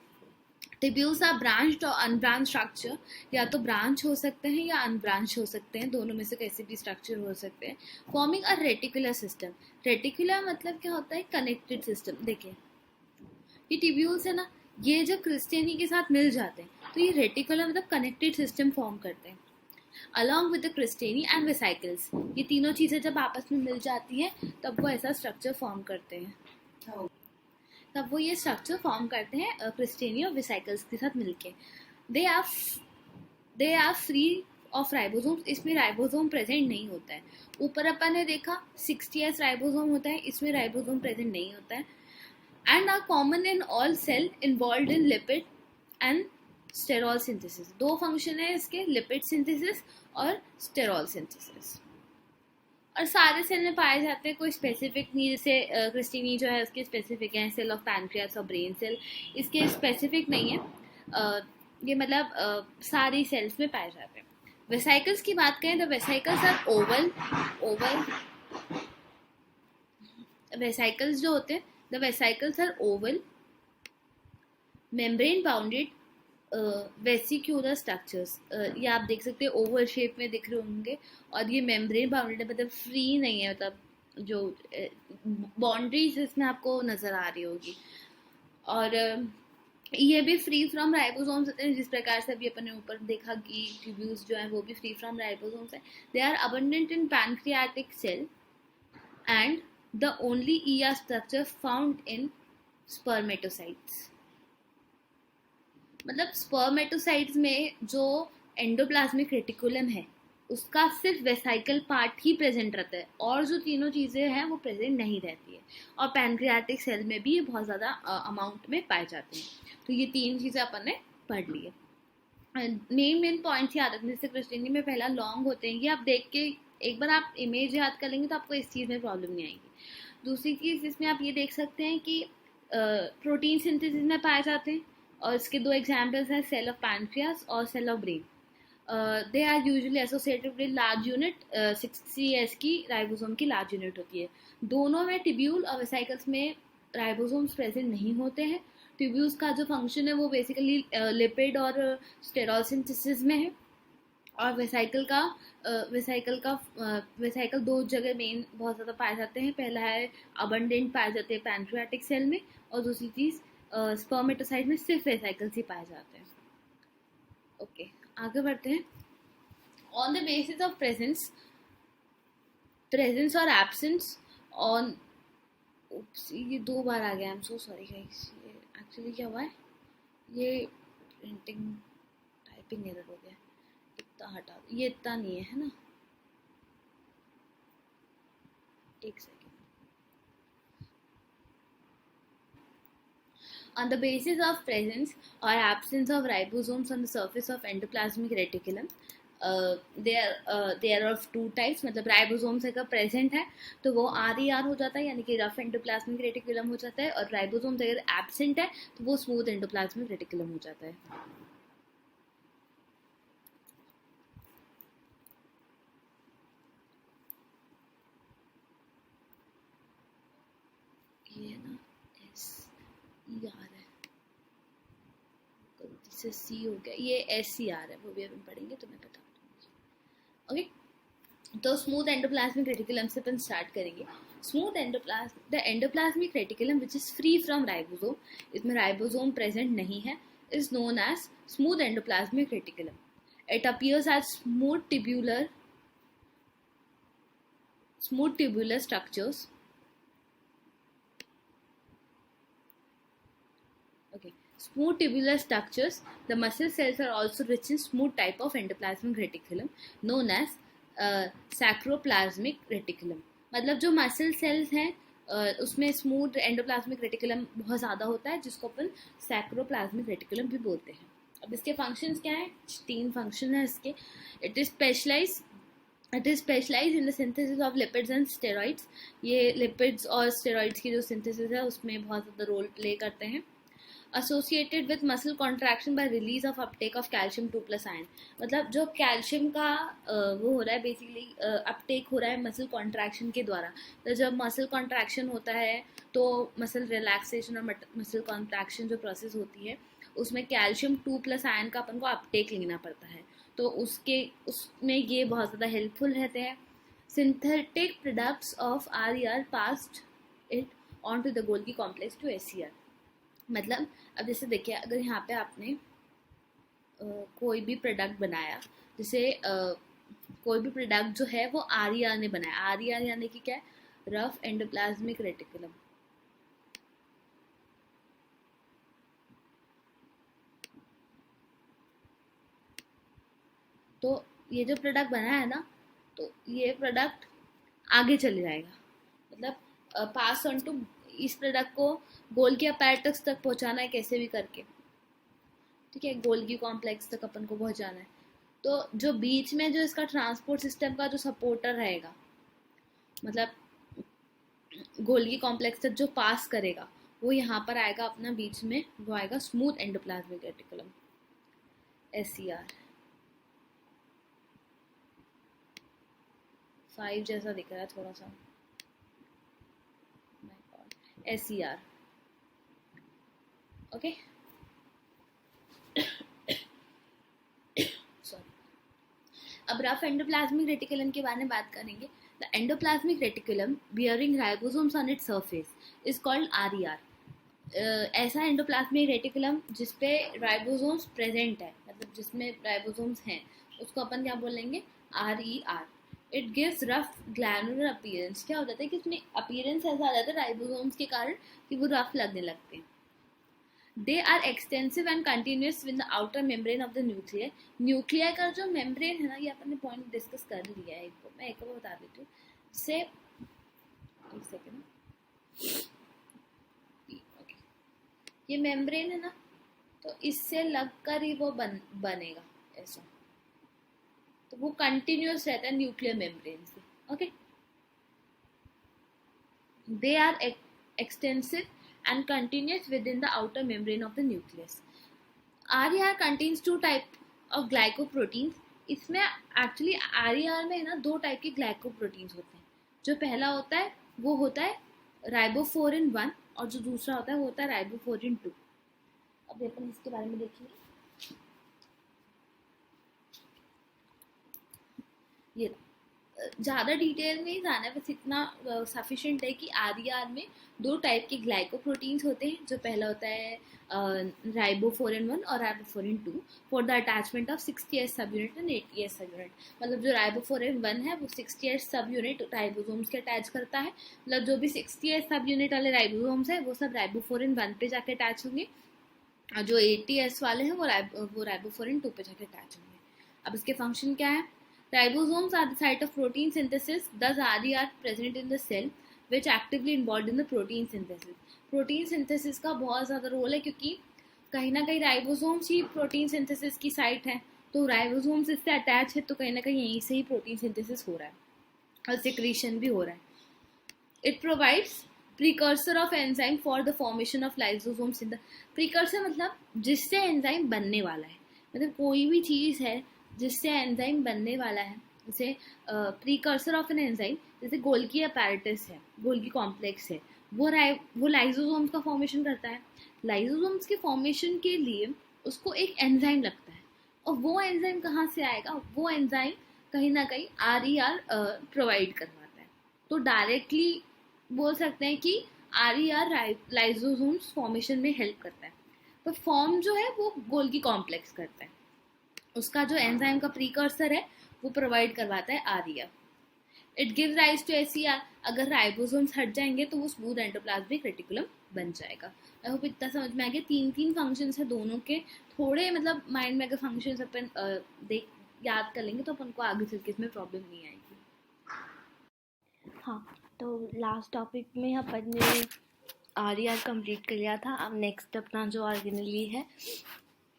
ट्यूब्यूल्स आर ब्रांच्ड और अनब्रांच स्ट्रक्चर। या तो ब्रांच हो सकते हैं या अनब्रांच हो सकते हैं, दोनों में से कैसे भी स्ट्रक्चर हो सकते हैं। Forming a reticular system. Reticular मतलब क्या होता है? Connected system. देखिए ये ट्यूब्यूल्स है ना, ये जब क्रिस्टेनी के साथ मिल जाते हैं तो ये रेटिकुलर मतलब कनेक्टेड सिस्टम फॉर्म करते हैं। अलॉन्ग विद द क्रिस्टेनी एंड वेसिकल्स, ये तीनों चीज़ें जब आपस में मिल जाती हैं तब वो ऐसा स्ट्रक्चर फॉर्म करते हैं। क्रिस्टेनी और वेसिकल्स के साथ मिलके। They are free of ribosomes. इसमें राइबोसोम प्रेजेंट नहीं होता है। ऊपर अपन ने देखा 60S राइबोसोम होता है, इसमें राइबोसोम प्रेजेंट नहीं होता है। And are common in all cell involve in lipid and sterol synthesis. 2 function है इसके, लिपिड सिंथेसिस और स्टेरॉल सिंथेसिस। और सारे सेल में पाए जाते हैं, कोई स्पेसिफिक नहीं। जैसे क्रिस्टेनी जो है उसके स्पेसिफिक हैं, सेल ऑफ पैनक्रियास और ब्रेन सेल, इसके स्पेसिफिक नहीं है। ये मतलब सारी सेल्स में पाए जाते हैं। वेसाइकल्स की बात करें तो vesicles are oval oval vesicles जो होते हैं, the vesicles are oval membrane bounded vesicular structures. ये आप देख सकते हैं ओवल शेप में दिख रहे होंगे, और ये मेम्ब्रेन बाउंडेड है, मतलब फ्री नहीं है, मतलब जो बाउंड्रीज इसमें आपको नज़र आ रही होगी। और ये भी फ्री फ्रॉम राइबोसोम्स होते हैं, जिस प्रकार से अभी अपन ने ऊपर देखा कि ट्यूब्यूल्स जो है वो भी फ्री फ्रॉम राइबोसोम्स है। They are abundant in pancreatic cell and the only ER structure found in spermatocytes. मतलब स्पर्मेटोसाइट्स में जो एंडोप्लाज्मिक रेटिकुलम है उसका सिर्फ वेसाइकल पार्ट ही प्रेजेंट रहता है, और जो तीनों चीज़ें हैं वो प्रेजेंट नहीं रहती है। और पैनक्रियाटिक सेल में भी ये बहुत ज़्यादा अमाउंट में पाए जाते हैं। तो ये तीन चीज़ें अपन ने पढ़ ली है। मेन पॉइंट्स याद रखने, जैसे क्रिस्टिनी में पहला लॉन्ग होते हैं, ये आप देख के एक बार आप इमेज याद कर लेंगे तो आपको इस चीज़ में प्रॉब्लम नहीं आएगी। दूसरी चीज़ इसमें आप ये देख सकते हैं कि प्रोटीन सिंथेसिस में पाए जाते हैं, और इसके दो एग्जाम्पल्स हैं, सेल ऑफ पैनक्रियास और cell of brain. They are usually associated with large unit, 6CS की राइबोसोम की लार्ज यूनिट होती है। दोनों में ट्यूब्यूल और वेसाइकल्स में राइबोसोम्स प्रेजेंट नहीं होते हैं। ट्यूब्यूल्स का जो फंक्शन है वो बेसिकली लिपिड और स्टेरॉल सिंथेसिस में है, और वेसाइकल दो जगह मेन बहुत ज़्यादा पाए जाते हैं। पहला है अबंडेंट पाए जाते हैं पैनक्रियाटिक सेल में, और दूसरी चीज़ स्पर्मेटोसाइट में सिर्फ वेसाइकल्स ही पाए जाते हैं। ओके, आगे बढ़ते हैं। On the basis of presence और एब्सेंस ऑन, ये 2 बार आ गया, I am so sorry guys. ये एक्चुअली क्या हुआ है, ये प्रिंटिंग टाइपिंग एरर हो गया। इतना हटा, ये इतना नहीं है ना, एक second. On the basis of presence or absence of ribosomes on the surface of endoplasmic reticulum, they are of two types। मतलब राइबोसोम्स अगर प्रेजेंट है तो वो RER हो जाता है, यानी कि रफ एंडोप्लाज्मिक रेटिकुलम हो जाता है, और राइबोसोम्स अगर एब्सेंट है तो वो स्मूथ एंडोप्लाज्मिक रेटिकुलम हो जाता है। ये ना SER है, गलती से C हो गया, ये SCR है, वो भी अपन पढ़ेंगे तो मैं बता दूँगी। ओके, तो स्मूथ एंडोप्लाज्मिक रेटिकुलम से अपन स्टार्ट करेंगे। Smooth the endoplasmic reticulum which is free from ribosome, इसमें राइबोसोम प्रेजेंट नहीं है, is known as smooth endoplasmic reticulum. It appears as smooth tubular structures. Okay, smooth tubular structures. The muscle cells are also rich in smooth type of endoplasmic reticulum known as sacroplasmic reticulum। मतलब जो muscle cells हैं उसमें smooth endoplasmic reticulum बहुत ज़्यादा होता है, जिसको अपन सैक्रोप्लाज्मिक reticulum भी बोलते हैं। अब इसके फंक्शंस क्या हैं? 3 फंक्शन है इसके। It is specialize in the synthesis of lipids and steroids. ये लिपिड्स और स्टेरॉइड्स की जो सिंथेसिस है उसमें बहुत ज़्यादा रोल प्ले करते हैं। associated with muscle contraction by release of uptake of calcium 2+ ion। मतलब जो कैल्शियम का वो हो रहा है, बेसिकली अपटेक हो रहा है मसल कॉन्ट्रैक्शन के द्वारा। तो जब मसल कॉन्ट्रैक्शन होता है तो मसल रिलैक्सेशन और मसल कॉन्ट्रैक्शन जो प्रोसेस होती है उसमें कैल्शियम 2+ आयन का अपन को अपटेक लेना पड़ता है, तो उसमें ये बहुत ज़्यादा हेल्पफुल रहते हैं। Synthetic products of RER passed it on to the Golgi complex to SCR। मतलब अब जैसे देखिए, अगर यहाँ पे आपने कोई भी प्रोडक्ट बनाया, जैसे कोई भी प्रोडक्ट जो है वो RER ने बनाया, RER यानी कि क्या है, रफ एंडोप्लाज्मिक रेटिकुलम। तो ये जो प्रोडक्ट बना है ना, तो ये प्रोडक्ट आगे चले जाएगा, मतलब पास ऑन टू, इस प्रोडक्ट को गोल्गी अपैरेटस तक पहुंचाना है कैसे भी करके, ठीक है, गोल्गी कॉम्प्लेक्स तक अपन को पहुंचाना है। तो जो बीच में जो इसका ट्रांसपोर्ट सिस्टम का जो सपोर्टर रहेगा, मतलब गोल्गी कॉम्प्लेक्स तक जो पास करेगा, वो यहाँ पर आएगा अपना बीच में, वो आएगा स्मूथ एंडोप्लाज्मिक रेटिकुलम SCR। 5 जैसा दिख रहा है थोड़ा सा। SER, okay sorry. अब रफ एंडोप्लाज्मिक रेटिकुलम के बारे में बात करेंगे। The endoplasmic reticulum bearing ribosomes on its surface is called RER। ऐसा एंडोप्लाज्मिक रेटिकुलम जिसपे राइबोसोम्स प्रेजेंट है, मतलब जिसमें राइबोसोम्स हैं, उसको अपन क्या बोलेंगे? RER। It gives rough granular appearance. क्या हो जाता है कि इसमें अपीयरेंस ऐसा आ जाता है राइबोसोम्स के कारण कि वो रफ लगने लगते हैं। They are extensive and continuous with the outer membrane of the nuclei। Nucleya का जो मेम्ब्रेन है ना, ये अपन ने पॉइंट डिस्कस कर लिया है, मैं एक बार बता देती हूँ। से एक सेकेंड, ये मेम्ब्रेन है ना, तो इससे लगकर ही वो बनेगा ऐसा, तो वो कंटिन्यूस रहता है न्यूक्लियर मेम्ब्रेन से, okay. They are extensive and continuous within the outer membrane of the nucleus। RER contains two type of glycoproteins। इसमें एक्चुअली RER में है ना 2 टाइप के ग्लाइकोप्रोटीन्स होते हैं। जो पहला होता है वो होता है राइबोफोरिन 1 और जो दूसरा होता है वो होता है राइबोफोरिन 2। अब अपन इसके बारे में देखेंगे। ये ज़्यादा डिटेल में ही जाना है, बस इतना सफिशिएंट है कि RER में 2 टाइप के ग्लाइकोप्रोटीन्स होते हैं। जो पहला होता है राइबोफोरिन 1 और ribophorin 2 for the attachment of 60S सब यूनिट एंड 80S सब यूनिट। मतलब जो राइबोफोरिन 1 है वो 60S सब यूनिट राइबोसोम्स के अटैच करता है। मतलब जो भी 60S सब यूनिट वाले राइबोसोम्स है वो सब राइबोफोरिन 1 पे जाके अटैच होंगे, और जो 80S वाले हैं वो राइबोफोरिन 2 पे जाके अटैच होंगे। अब इसके फंक्शन क्या है? Ribosomes are the site of protein synthesis, thus RER present in the cell, which actively involved in the protein synthesis। Protein synthesis का बहुत ज़्यादा रोल है, क्योंकि कहीं ना कहीं राइबोसोम्स ही प्रोटीन सिंथेसिस की साइट है, तो राइबोसोम्स इससे अटैच है, तो कहीं ना कहीं यहीं से ही प्रोटीन सिंथेसिस हो रहा है और सिक्रीशन भी हो रहा है। It provides precursor of enzyme for the formation of lysosomes in the. Precursor मतलब जिससे एंजाइम बनने वाला है, मतलब कोई भी चीज़ है जिससे एंजाइम बनने वाला है, जैसे प्रीकर्सर ऑफ एन एंजाइम, जैसे गोल्गी अपैरेटस है, गोल्गी कॉम्प्लेक्स है, वो लाइसोसोम्स का फॉर्मेशन करता है। लाइसोसोम्स के फॉर्मेशन के लिए उसको एक एंजाइम लगता है, और वो एंजाइम कहाँ से आएगा? वो एंजाइम कहीं ना कहीं RER प्रोवाइड करवाता है। तो डायरेक्टली बोल सकते हैं कि RER लाइसोसोम्स फॉर्मेशन में हेल्प करता है, पर फॉर्म जो है वो गोल्गी कॉम्प्लेक्स करता है। उसका जो एंजाइम का प्रीकर्सर है वो प्रोवाइड करवाता है RER। It gives rise to SER। अगर राइबोसोम्स हट जाएंगे तो वो स्मूथ एंडोप्लाज्मिक रेटिकुलम बन जाएगा। आई होप इतना समझ में आ गया। 3 फंक्शंस है दोनों के। थोड़े मतलब माइंड में अगर फंक्शंस अपन देख याद कर लेंगे तो अपन को आगे चल के इसमें प्रॉब्लम नहीं आएगी। हाँ, तो लास्ट टॉपिक में अपन ने RER कंप्लीट कर लिया था। अब नेक्स्ट अपना जो ऑर्गेनेली है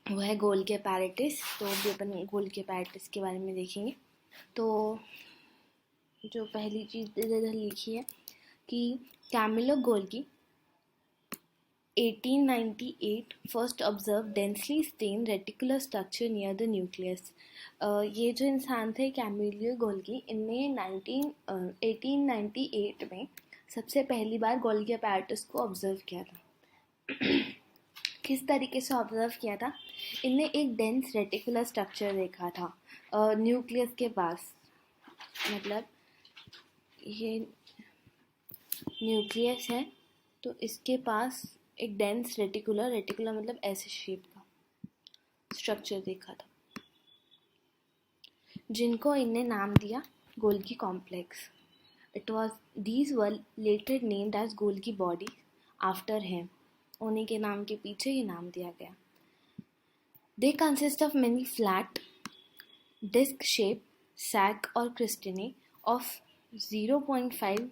वो है गोल्गी अपैरेटस। तो अभी अपन गोल्गी अपैरेटस के बारे में देखेंगे। तो जो पहली चीज़ इधर लिखी है कि Camillo Golgi 1898 first observe densely stain reticular structure near the nucleus. ये जो इंसान थे कैमिलो गोल्गी, इनने 1898 में सबसे पहली बार गोल्गी अपैरेटस को ऑब्जर्व किया था। किस तरीके से ऑब्जर्व किया था? इनने एक डेंस रेटिकुलर स्ट्रक्चर देखा था न्यूक्लियस के पास। मतलब ये न्यूक्लियस है तो इसके पास एक डेंस रेटिकुलर मतलब ऐसे शेप का स्ट्रक्चर देखा था, जिनको इनने नाम दिया Golgi complex. these were later named as Golgi body after him. उन्हीं के नाम के पीछे ये नाम दिया गया। They consist of many flat, disc-shaped sac or cristae of 0.5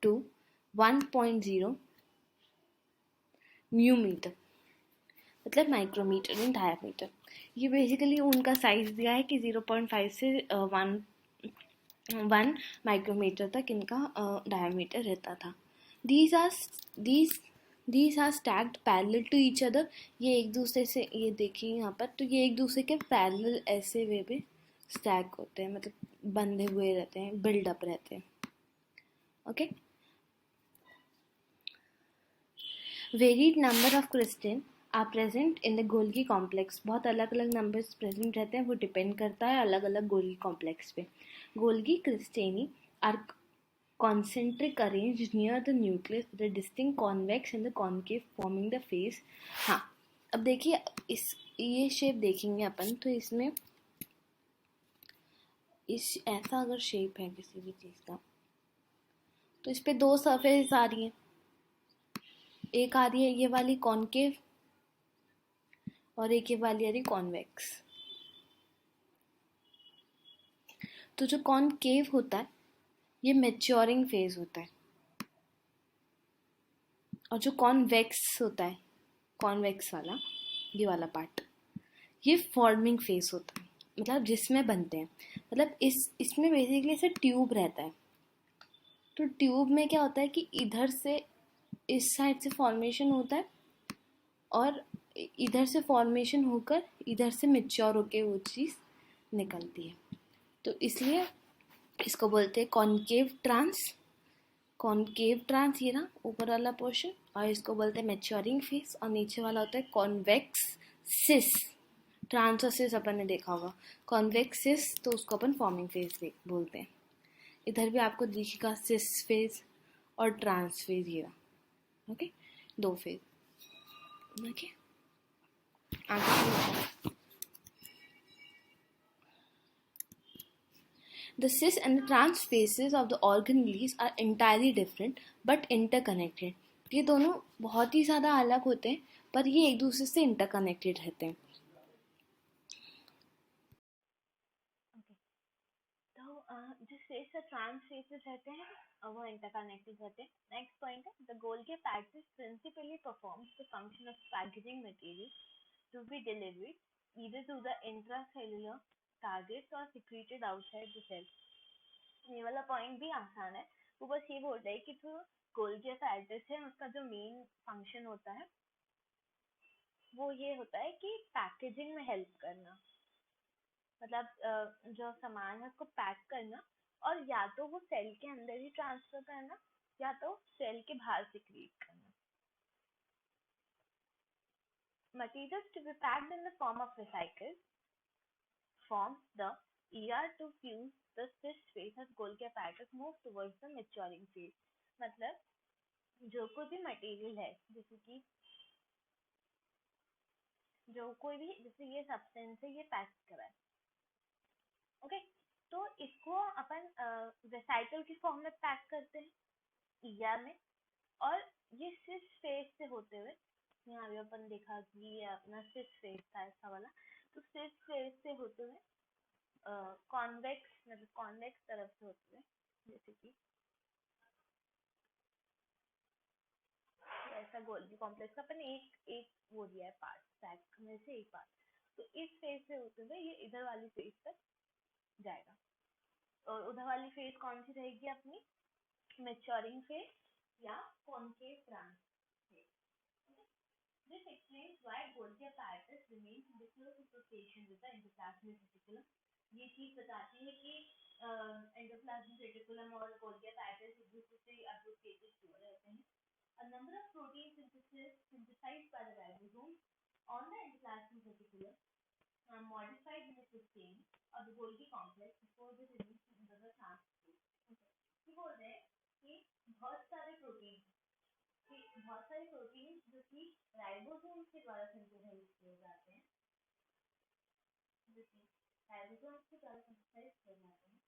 to 1.0 म्यूमीटर, मतलब माइक्रोमीटर इन डायमीटर। ये बेसिकली उनका साइज दिया है कि 0.5 से 1 माइक्रोमीटर तक इनका डायमीटर रहता था। These are stacked parallel to each other। ये एक दूसरे से, ये देखिए यहाँ पर, तो ये एक दूसरे के पैरेलल ऐसे वे पे स्टैक होते हैं, मतलब बंधे हुए रहते हैं, बिल्डअप रहते हैं. Okay. Varied number of crystal are present in the Golgi complex. बहुत अलग अलग नंबर्स प्रेजेंट रहते हैं, वो डिपेंड करता है अलग अलग गोल्गी कॉम्प्लेक्स पे. गोल्गी क्रिस्टेनी are concentric arranged near the nucleus with a distinct convex and the concave forming the face. हाँ, अब देखिए इस ये शेप देखेंगे अपन तो इसमें इस ऐसा अगर शेप है किसी भी चीज़ का तो इस पे दो सरफेस आ रही है. एक आ रही है ये वाली कॉनकेव और एक ये वाली आ रही कॉन्वेक्स. तो जो कॉनकेव होता है ये मैच्योरिंग फेज होता है और जो कॉन्वेक्स होता है, कॉन्वेक्स वाला ये वाला पार्ट, ये फॉर्मिंग फेज होता है. मतलब जिसमें बनते हैं, मतलब इसमें बेसिकली ऐसे ट्यूब रहता है. तो ट्यूब में क्या होता है कि इधर से इस साइड से फॉर्मेशन होता है और इधर से फॉर्मेशन होकर इधर से मैच्योर होके वो चीज़ निकलती है. तो इसलिए इसको बोलते हैं कॉनकेव ट्रांस. कॉनकेव ट्रांस ये ना ऊपर वाला पोर्शन, और इसको बोलते हैं मैच्योरिंग फेस, और नीचे वाला होता है कॉन्वेक्स सिस. ट्रांस और सिस अपन ने देखा होगा. कॉन्वेक्स सिस तो उसको अपन फॉर्मिंग फेज बोलते हैं. इधर भी आपको दिखेगा सिस फेज और ट्रांस फेज. ये ओके, दो फेज. ओके, आगे the cis and the trans phases of the organelles are entirely different but interconnected. ये दोनों बहुत ही ज़्यादा अलग होते हैं पर ये एक दूसरे से इंटरकनेक्टेड रहते हैं. तो जो cis और trans phases रहते हैं वो इंटरकनेक्टेड रहते हैं. नेक्स्ट पॉइंट है the Golgi apparatus principally performs the function of packaging material to be delivered either to the intracellular targets or secreted outside the cell. ये वाला पॉइंट भी आसान है. वो बस ये बोल रहा है कि जो गोल्गी apparatus है उसका जो मेन फंक्शन होता है वो ये होता है कि पैकेजिंग में हेल्प करना. मतलब जो सामान है उसको पैक करना और या तो वो सेल के अंदर ही ट्रांसफर करना या तो सेल के बाहर सिक्रीट करना. Materials to be packed in the form of recycled forms the ER to fuse the cis phase as Golgi apparatus move towards the maturing phase. मतलब जो कोई भी मटेरियल है जैसे कि जो कोई भी जैसे ये सब्सटेंस है ये पैक करा है. ओके, तो इसको अपन रिसाइकल की फॉर्म में पैक करते हैं ईआर में. और ये सिस फेज से होते हुए यहाँ भी अपन देखा कि ये अपना सिस फेज था ऐसा वाला. तो सिस फेज से होते हुए कॉन्वेक्स मतलब कॉन्वेक्स तरफ से होते हुए जैसे कि ऐसा गोल्गी कॉम्प्लेक्स का अपन एक एक वो दिया है पार्ट, पैक में से एक पार्ट. तो इस फेज से होते हुए ये इधर वाली फेज तक जाएगा. और उधर वाली फेज कौन सी रहेगी अपनी मैच्योरिंग फेज या concave trans phase. This explains why Golgi apparatus remains in the close association with the endoplasmic reticulum. ये चीज बताती है कि एंडोप्लाज्मिक रेटिकुलम और गोल्गी apparatus एक दूसरे से एसोसिएटेड क्यों रहते हैं. A number of protein synthesized by the ribosome on the endoplasmic reticulum are modified in the system of the Golgi complex before they release into the transport. ये बोल रहे हैं कि बहुत सारे प्रोटीन जो कि राइबोसोम के द्वारा सिंथेसाइज किए जाते हैं, जो कि राइबोसोम के द्वारा सिंथेसाइज किए जाते हैं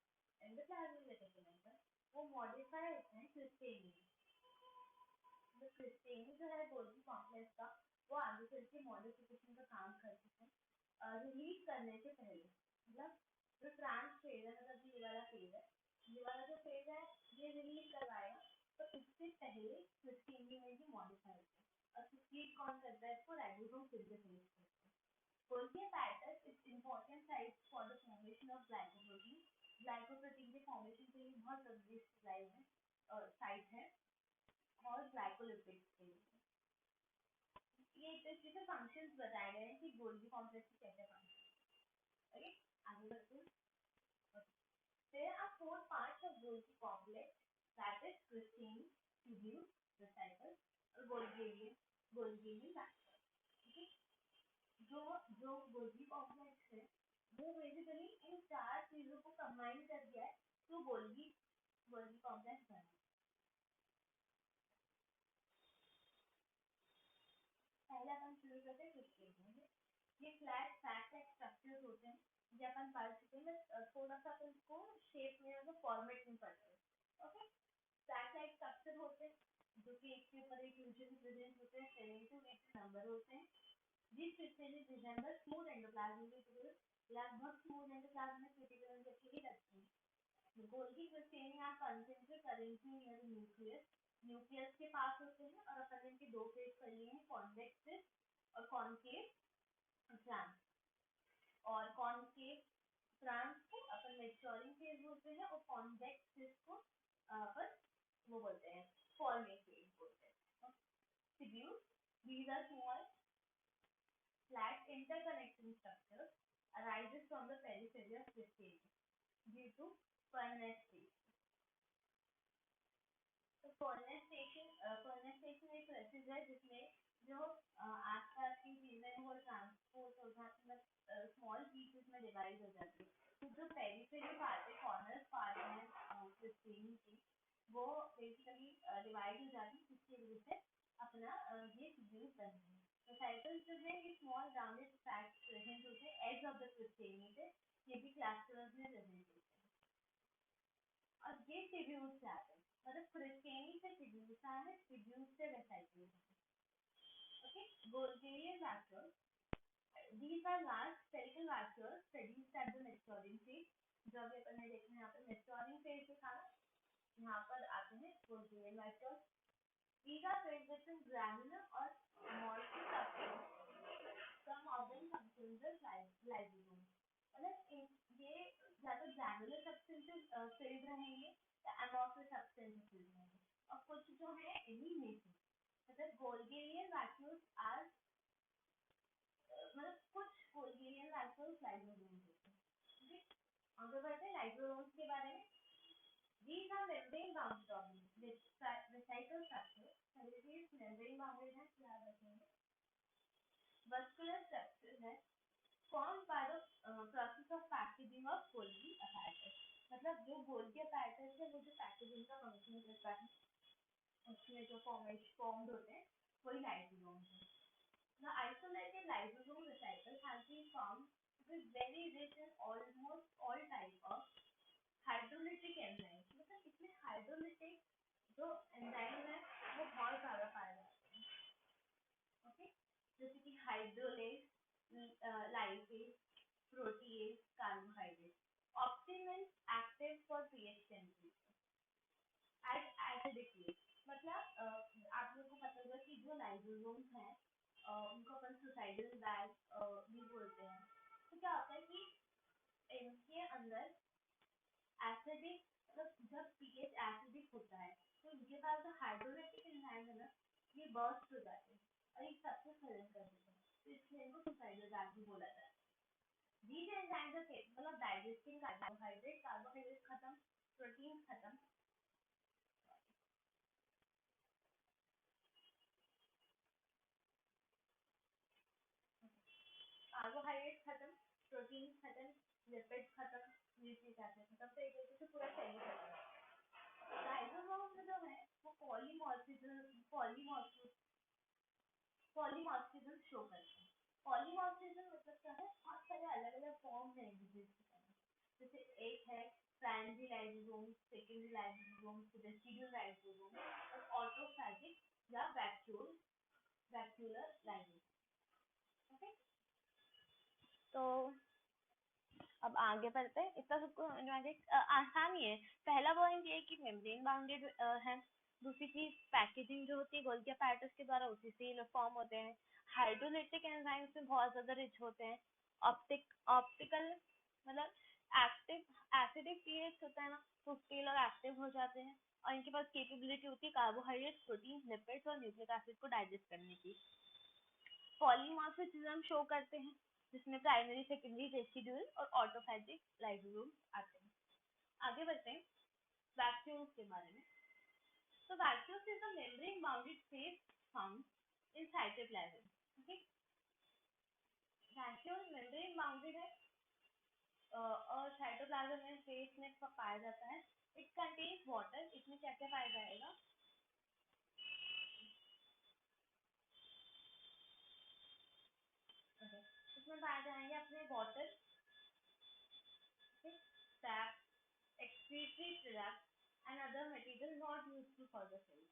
एंडोप्लाज्मिक रेटिकुलम पर, वो मॉडिफाई होते हैं क्रिस्टेनी. तो क्रिस्टेनी जो है गोल्गी कॉम्प्लेक्स का वो आगे चल के मॉडिफिकेशन का काम करते हैं रिलीज करने से पहले. मतलब जो ट्रांस फेज है मतलब ये वाला फेज है, ये वाला जो फेज है ये रिलीज करवाएगा तो उससे पहले क्रिस्टेनी में भी मॉडिफाई होता है. और क्रिस्टेन कौन करता है इसको राइबोसोम सिंथेसाइज करता है. Golgi apparatus is important site for the formation of glycoprotein. Glycoprotein के फॉर्मेशन के लिए बहुत जरूरी साइट है और ग्लाइकोलिपिड्स के लिए. ये एक तरीके से फंक्शंस बताए गए हैं कि गोल्गी कॉम्प्लेक्स के कैसे फंक्शन. ओके, आगे बढ़ते हैं. There are four parts of Golgi complex, that is Christine, tubule, recycle और Golgi vacuole. Okay? जो जो गोल्गी कॉम्प्लेक्स है वो बेसिकली इन चार चीजों को कंबाइन कर दिया है तो गोल्गी गोल्गी कॉम्प्लेक्स बना. पहले अपन शुरू करते हैं क्रिस्टल. ये फ्लैट फैट लाइक स्ट्रक्चर्स होते हैं जो अपन पढ़ चुके हैं. थोड़ा सा अपन इसको शेप में और फॉर्मेट में पढ़ते हैं. ओके. फ्लैट लाइक स्ट्रक्चर होते हैं जो कि एक के ऊपर एक यूजुअली प्रेजेंट होते हैं. 7 to 8 नंबर होते हैं. These crystals resemble smooth endoplasmic reticulum. लगभग smooth endoplasmic reticulum जैसे ही लगते हैं. The Golgi crystallini are concentric currently near the nucleus. Nucleus के पास होते हैं और अपन इनके दो फेज कर लिए हैं, कॉन्वेक्स और कॉनकेव फ्रांस. और कॉनकेव फ्रांस को अपन मैच्योरिंग फेज बोलते हैं और कॉन्वेक्स को अपन वो बोलते हैं फॉर्मिंग फेज बोलते हैं. Tubules, these are small flat interconnecting structures arises from the periphery of crystalline due to furnestation. तो फर्नेस्टेशन एक प्रोसेस है जिसमें जो आसपास की चीजें वो ट्रांसपोर्ट हो जाती है, स्मॉल पीसेस में डिवाइड हो जाती है. तो जो पेरिफेरी पार्ट है, कॉर्नर पार्ट है क्रिस्टलीन की, वो बेसिकली डिवाइड हो जाती है जिसकी वजह से अपना ये ट्यूब्यूल बनते हैं. तो साइकिल्स जो है ये स्मॉल राउंडेड फैक्ट्स प्रेजेंट होते हैं एज ऑफ द क्रिस्टलीन पे. ये भी क्लस्टर्स में प्रेजेंट होते हैं. और ये ट्यूब्यूल्स से आते हैं, मतलब क्रिस्टेनी से ट्यूब्यूल्स आए हैं, ट्यूब्यूल्स से वेसाइकल्स आए. Okay. Golgi vacuole. These are large spherical vacuoles produced at the maturing phase. जो अभी अपन ने देखा यहाँ पर maturing phase दिखा, यहाँ पर आते हैं Golgi vacuole. These are filled with some granular or amorphous substance. Some of them contain the lysosome. मतलब ये या तो ग्रैनुलर सब्सटेंसेस फिल्ड रहेंगे या अमॉर्फस सब्सटेंसेस फिल्ड रहेंगे. और कुछ जो है इन्हीं में से मतलब गोल्गियन वैक्यूल्स आर मतलब कुछ गोल्गियन वैक्यूल्स लाइसोसोम्स होते हैं. ठीक है. आगे बढ़ते हैं लाइसोसोम्स के बारे में. These are membrane bounded organisms with recycle structure. पहले ये membrane bounded है, याद रखेंगे. Vascular structure है formed by the process of packaging of Golgi apparatus. मतलब जो Golgi apparatus है वो जो पैकेजिंग का फंक्शन करता है उसमें जो फॉर्म्ड होते हैं वही लाइसोसोम्स है. The isolated lysosome recycle has been found to be very rich in almost all type of hydrolytic enzymes. मतलब इसमें हाइड्रोलिटिक जो एंजाइम है वो बहुत ज्यादा पाए जाते हैं. ओके. जैसे कि hydrolase, lipase, protease, carbohydrate. Optimal active for pH temperature at acidic pH. मतलब आप लोगों को पता होगा कि जो लाइसोसोम्स हैं उनको अपन सुसाइडल बैग भी बोलते हैं. तो क्या होता है कि इनके अंदर एसिडिक मतलब जब पीएच एसिडिक होता है तो इनके पास जो हाइड्रोलाइटिक एंजाइम है ना ये बर्स्ट हो जाते हैं और ये सबसे खत्म कर देते हैं. तो इसलिए इनको सुसाइडल बैग भी बोला जाता है. These enzymes are capable of digesting carbohydrate खत्म, प्रोटीन खत्म. कार्बोहाइड्रेट खत्म, प्रोटीन खत्म, लिपिड खत्म, न्यूक्लिक एसिड खत्म. तो एक तरीके से पूरा सेल खत्म. लाइसोसोम जो है वो पॉलीमॉर्फिज्म शो करते हैं. पॉलीमॉर्फिज्म मतलब क्या है, बहुत सारे अलग अलग फॉर्म है जैसे एक है primary lysosome, secondary lysosome, residual lysosome और ऑटोफैजिक या वैक्यूलर लाइसोसोम. ओके. तो अब आगे बढ़ते हैं. इतना सबको आसान ही है. पहला पॉइंट ये कि मेम्ब्रेन बाउंडेड है. दूसरी चीज पैकेजिंग जो होती है गोल्गी apparatus के द्वारा उसी से ये फॉर्म होते हैं. हाइड्रोलिटिक एंजाइम्स में बहुत ज्यादा रिच होते हैं. ऑप्टिकल मतलब एक्टिव एसिडिक पीएच होता है ना तो उसके लोग एक्टिव हो जाते हैं और इनके पास कैपेबिलिटी होती है कार्बोहाइड्रेट, प्रोटीन, लिपिड्स और न्यूक्लिक एसिड को डाइजेस्ट करने की. पॉलीमॉर्फिज्म शो करते हैं जिसमें प्राइमरी, सेकेंडरी, रेसिड्यूल और ऑटोफैजिक लाइसोसोम आते हैं. आगे बढ़ते हैं वैक्यूल्स के बारे में। तो vacuoles is a membrane bounded space found in cytoplasm. Okay, vacuole membrane bounded है और साइटोप्लाज्म में स्पेस में पाया जाता है। इट कंटेन्स वाटर, इसमें क्या क्या पाया जाएगा? Okay. इसमें पाए जाएंगे अपने water, sap, excretory products and other material not useful for the cell.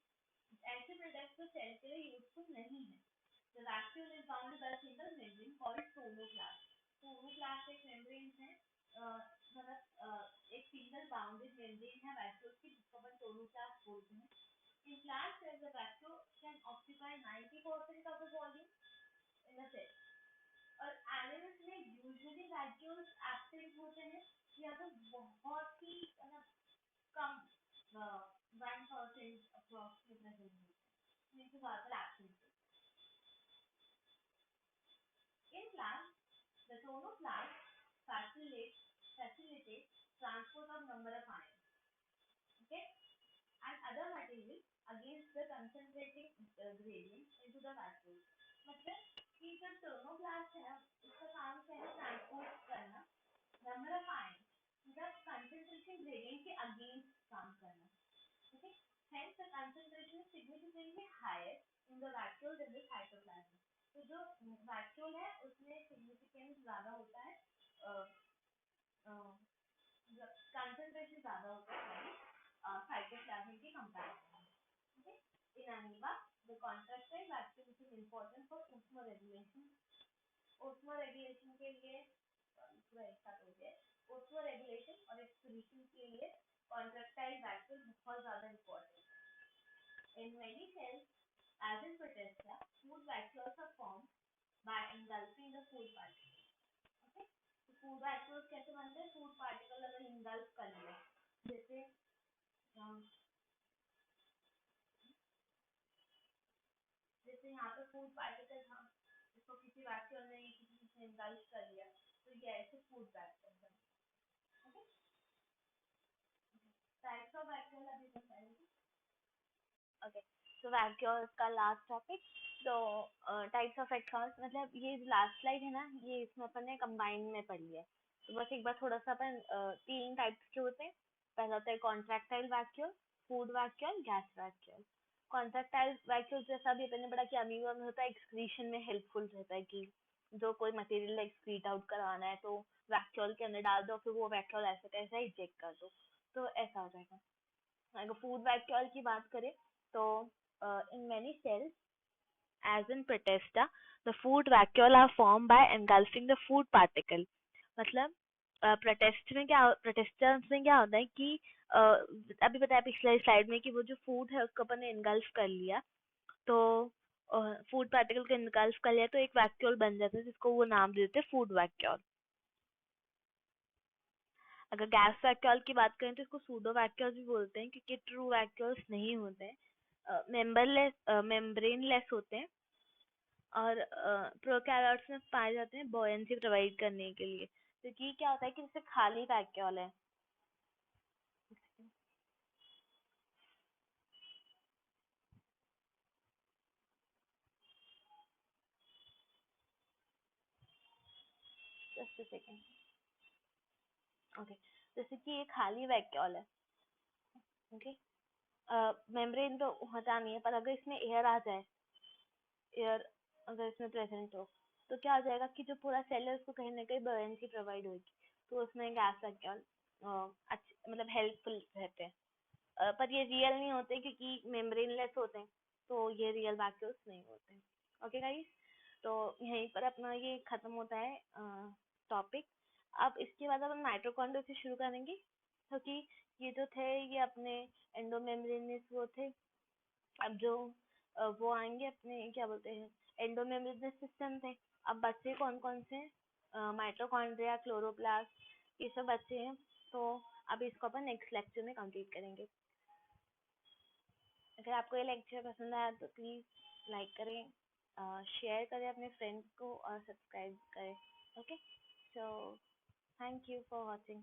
ऐसे प्रोडक्ट्स तो सेल के लिए यूजफुल नहीं है। The vacuole is bounded by a single membrane called tonoplast. Tonoplast एक मेम्ब्रेन है, मतलब एक सिंगल बाउंडेड मेम्ब्रेन है वैक्यूल की, जिसको अपन टोनोप्लास्ट बोलते हैं। In plant cells, the vacuole can occupy 90% of the volume in a cell. और एनिमल्स में यूजुअली वैक्यूल्स एब्सेंट होते हैं या तो बहुत ही कम 1% अप्रॉक्सिमेट प्रेजेंट होते हैं, नहीं तो ज़्यादातर absent. In plant the tonoplast facilitates transport of number of ions, okay, and other material against the concentrating gradient into the vacuole. मतलब कि जो टोनोप्लास्ट है उसका काम क्या है? ट्रांसपोर्ट करना नंबर ऑफ आयन, मतलब कंसंट्रेशन ग्रेडियंट के अगेंस्ट काम करना। Okay, hence the concentration is significantly higher in the vacuole than the cytoplasm. तो जो vacuole है उसमें significance ज़्यादा होता है, concentration ज़्यादा होता है cytoplasm के comparison में। Okay, in amoeba the contractile vacuole is important for osmoregulation। osmoregulation के लिए पूरा एक साथ हो गया, osmoregulation और excretion के लिए contractile vacuole बहुत ज़्यादा important है। In many cells, as in Protista, food vacuoles are formed by engulfing the food particles. Okay? तो food vacuoles कैसे बनते हैं? Food particle अगर engulf कर लिया, जैसे जैसे यहाँ पे food particles हम इसको किसी vacuole ने किसी से engulf कर लिया, तो ये ऐसे food vacuole बनते हैं। Okay? Types of vacuole अभी बताएंगे। Okay, so vacuoles का लास्ट टॉपिक। तो टाइप्स ऑफ vacuoles, मतलब ये लास्ट स्लाइड है ना, ये इसमें अपन ने कंबाइन में पढ़ लिया है। तो बस एक बार थोड़ा सा अपन तीन टाइप्स के होते हैं। पहला होता है contractile vacuole, food vacuole, gas vacuole. Contractile vacuole जैसा भी अपन ने पढ़ा कि अमीबा में होता है, एक्सक्रीशन में हेल्पफुल रहता है कि जो कोई मटेरियल एक्सक्रीट आउट करवाना है तो वैक्यूल के अंदर डाल दो, फिर वो वैक्यूल ऐसे कैसा इजेक्ट कर दो, तो ऐसा हो जाएगा। अगर फूड वैक्यूल की बात करें तो in many cells, as in Protista, the food vacuole are formed by engulfing the food particle। मतलब प्रोटेस्टा में क्या होता है कि अभी बताया पिछले स्लाइड में कि वो जो फूड है उसको अपन ने इनगल्फ कर लिया, तो फूड पार्टिकल को इनगल्फ कर लिया तो एक वैक्यूल बन जाता है जिसको वो नाम देते हैं फूड वैक्यूल। अगर गैस वैक्यूल की बात करें तो इसको सूडो वैक्यूल भी बोलते हैं क्योंकि ट्रू वैक्यूल्स नहीं होते हैं, मेम्ब्रेनलेस होते हैं और प्रोकैरियोट्स में पाए जाते हैं बॉयंसी प्रोवाइड करने के लिए। क्योंकि क्या होता है कि जैसे खाली वैक्यूल है, जस्ट अ सेकंड। ओके, जैसे कि ये खाली वैक्यूल है, ओके, मेम्ब्रेन तो होता नहीं है, पर अगर इसमें एयर आ जाए, एयर अगर इसमें प्रेजेंट हो तो क्या हो जाएगा कि जो पूरा सेल है उसको कहीं ना कहीं बॉयंसी प्रोवाइड होगी, तो उसमें गैस वैक्यूल मतलब हेल्पफुल रहते हैं। पर ये रियल नहीं होते क्योंकि मेम्ब्रेनलेस होते हैं, तो ये रियल वैक्यूल्स नहीं होते। ओके गाइस, तो यहीं पर अपना ये खत्म होता है टॉपिक। अब इसके बाद अपन माइटोकॉन्ड्रिया से शुरू करेंगे, क्योंकि ये जो थे ये अपने एंडोमेम्ब्रेनस वो थे। अब जो वो आएंगे अपने क्या बोलते हैं एंडोमेम्ब्रेनस सिस्टम थे। अब बच्चे कौन कौन से? माइटोकॉन्ड्रिया, क्लोरोप्लास्ट, ये सब बच्चे हैं। तो अब इसको अपन नेक्स्ट लेक्चर में कंप्लीट करेंगे। अगर आपको ये लेक्चर पसंद आया तो प्लीज़ लाइक करें, शेयर करें अपने फ्रेंड्स को और सब्सक्राइब करें। Okay, so thank you for watching.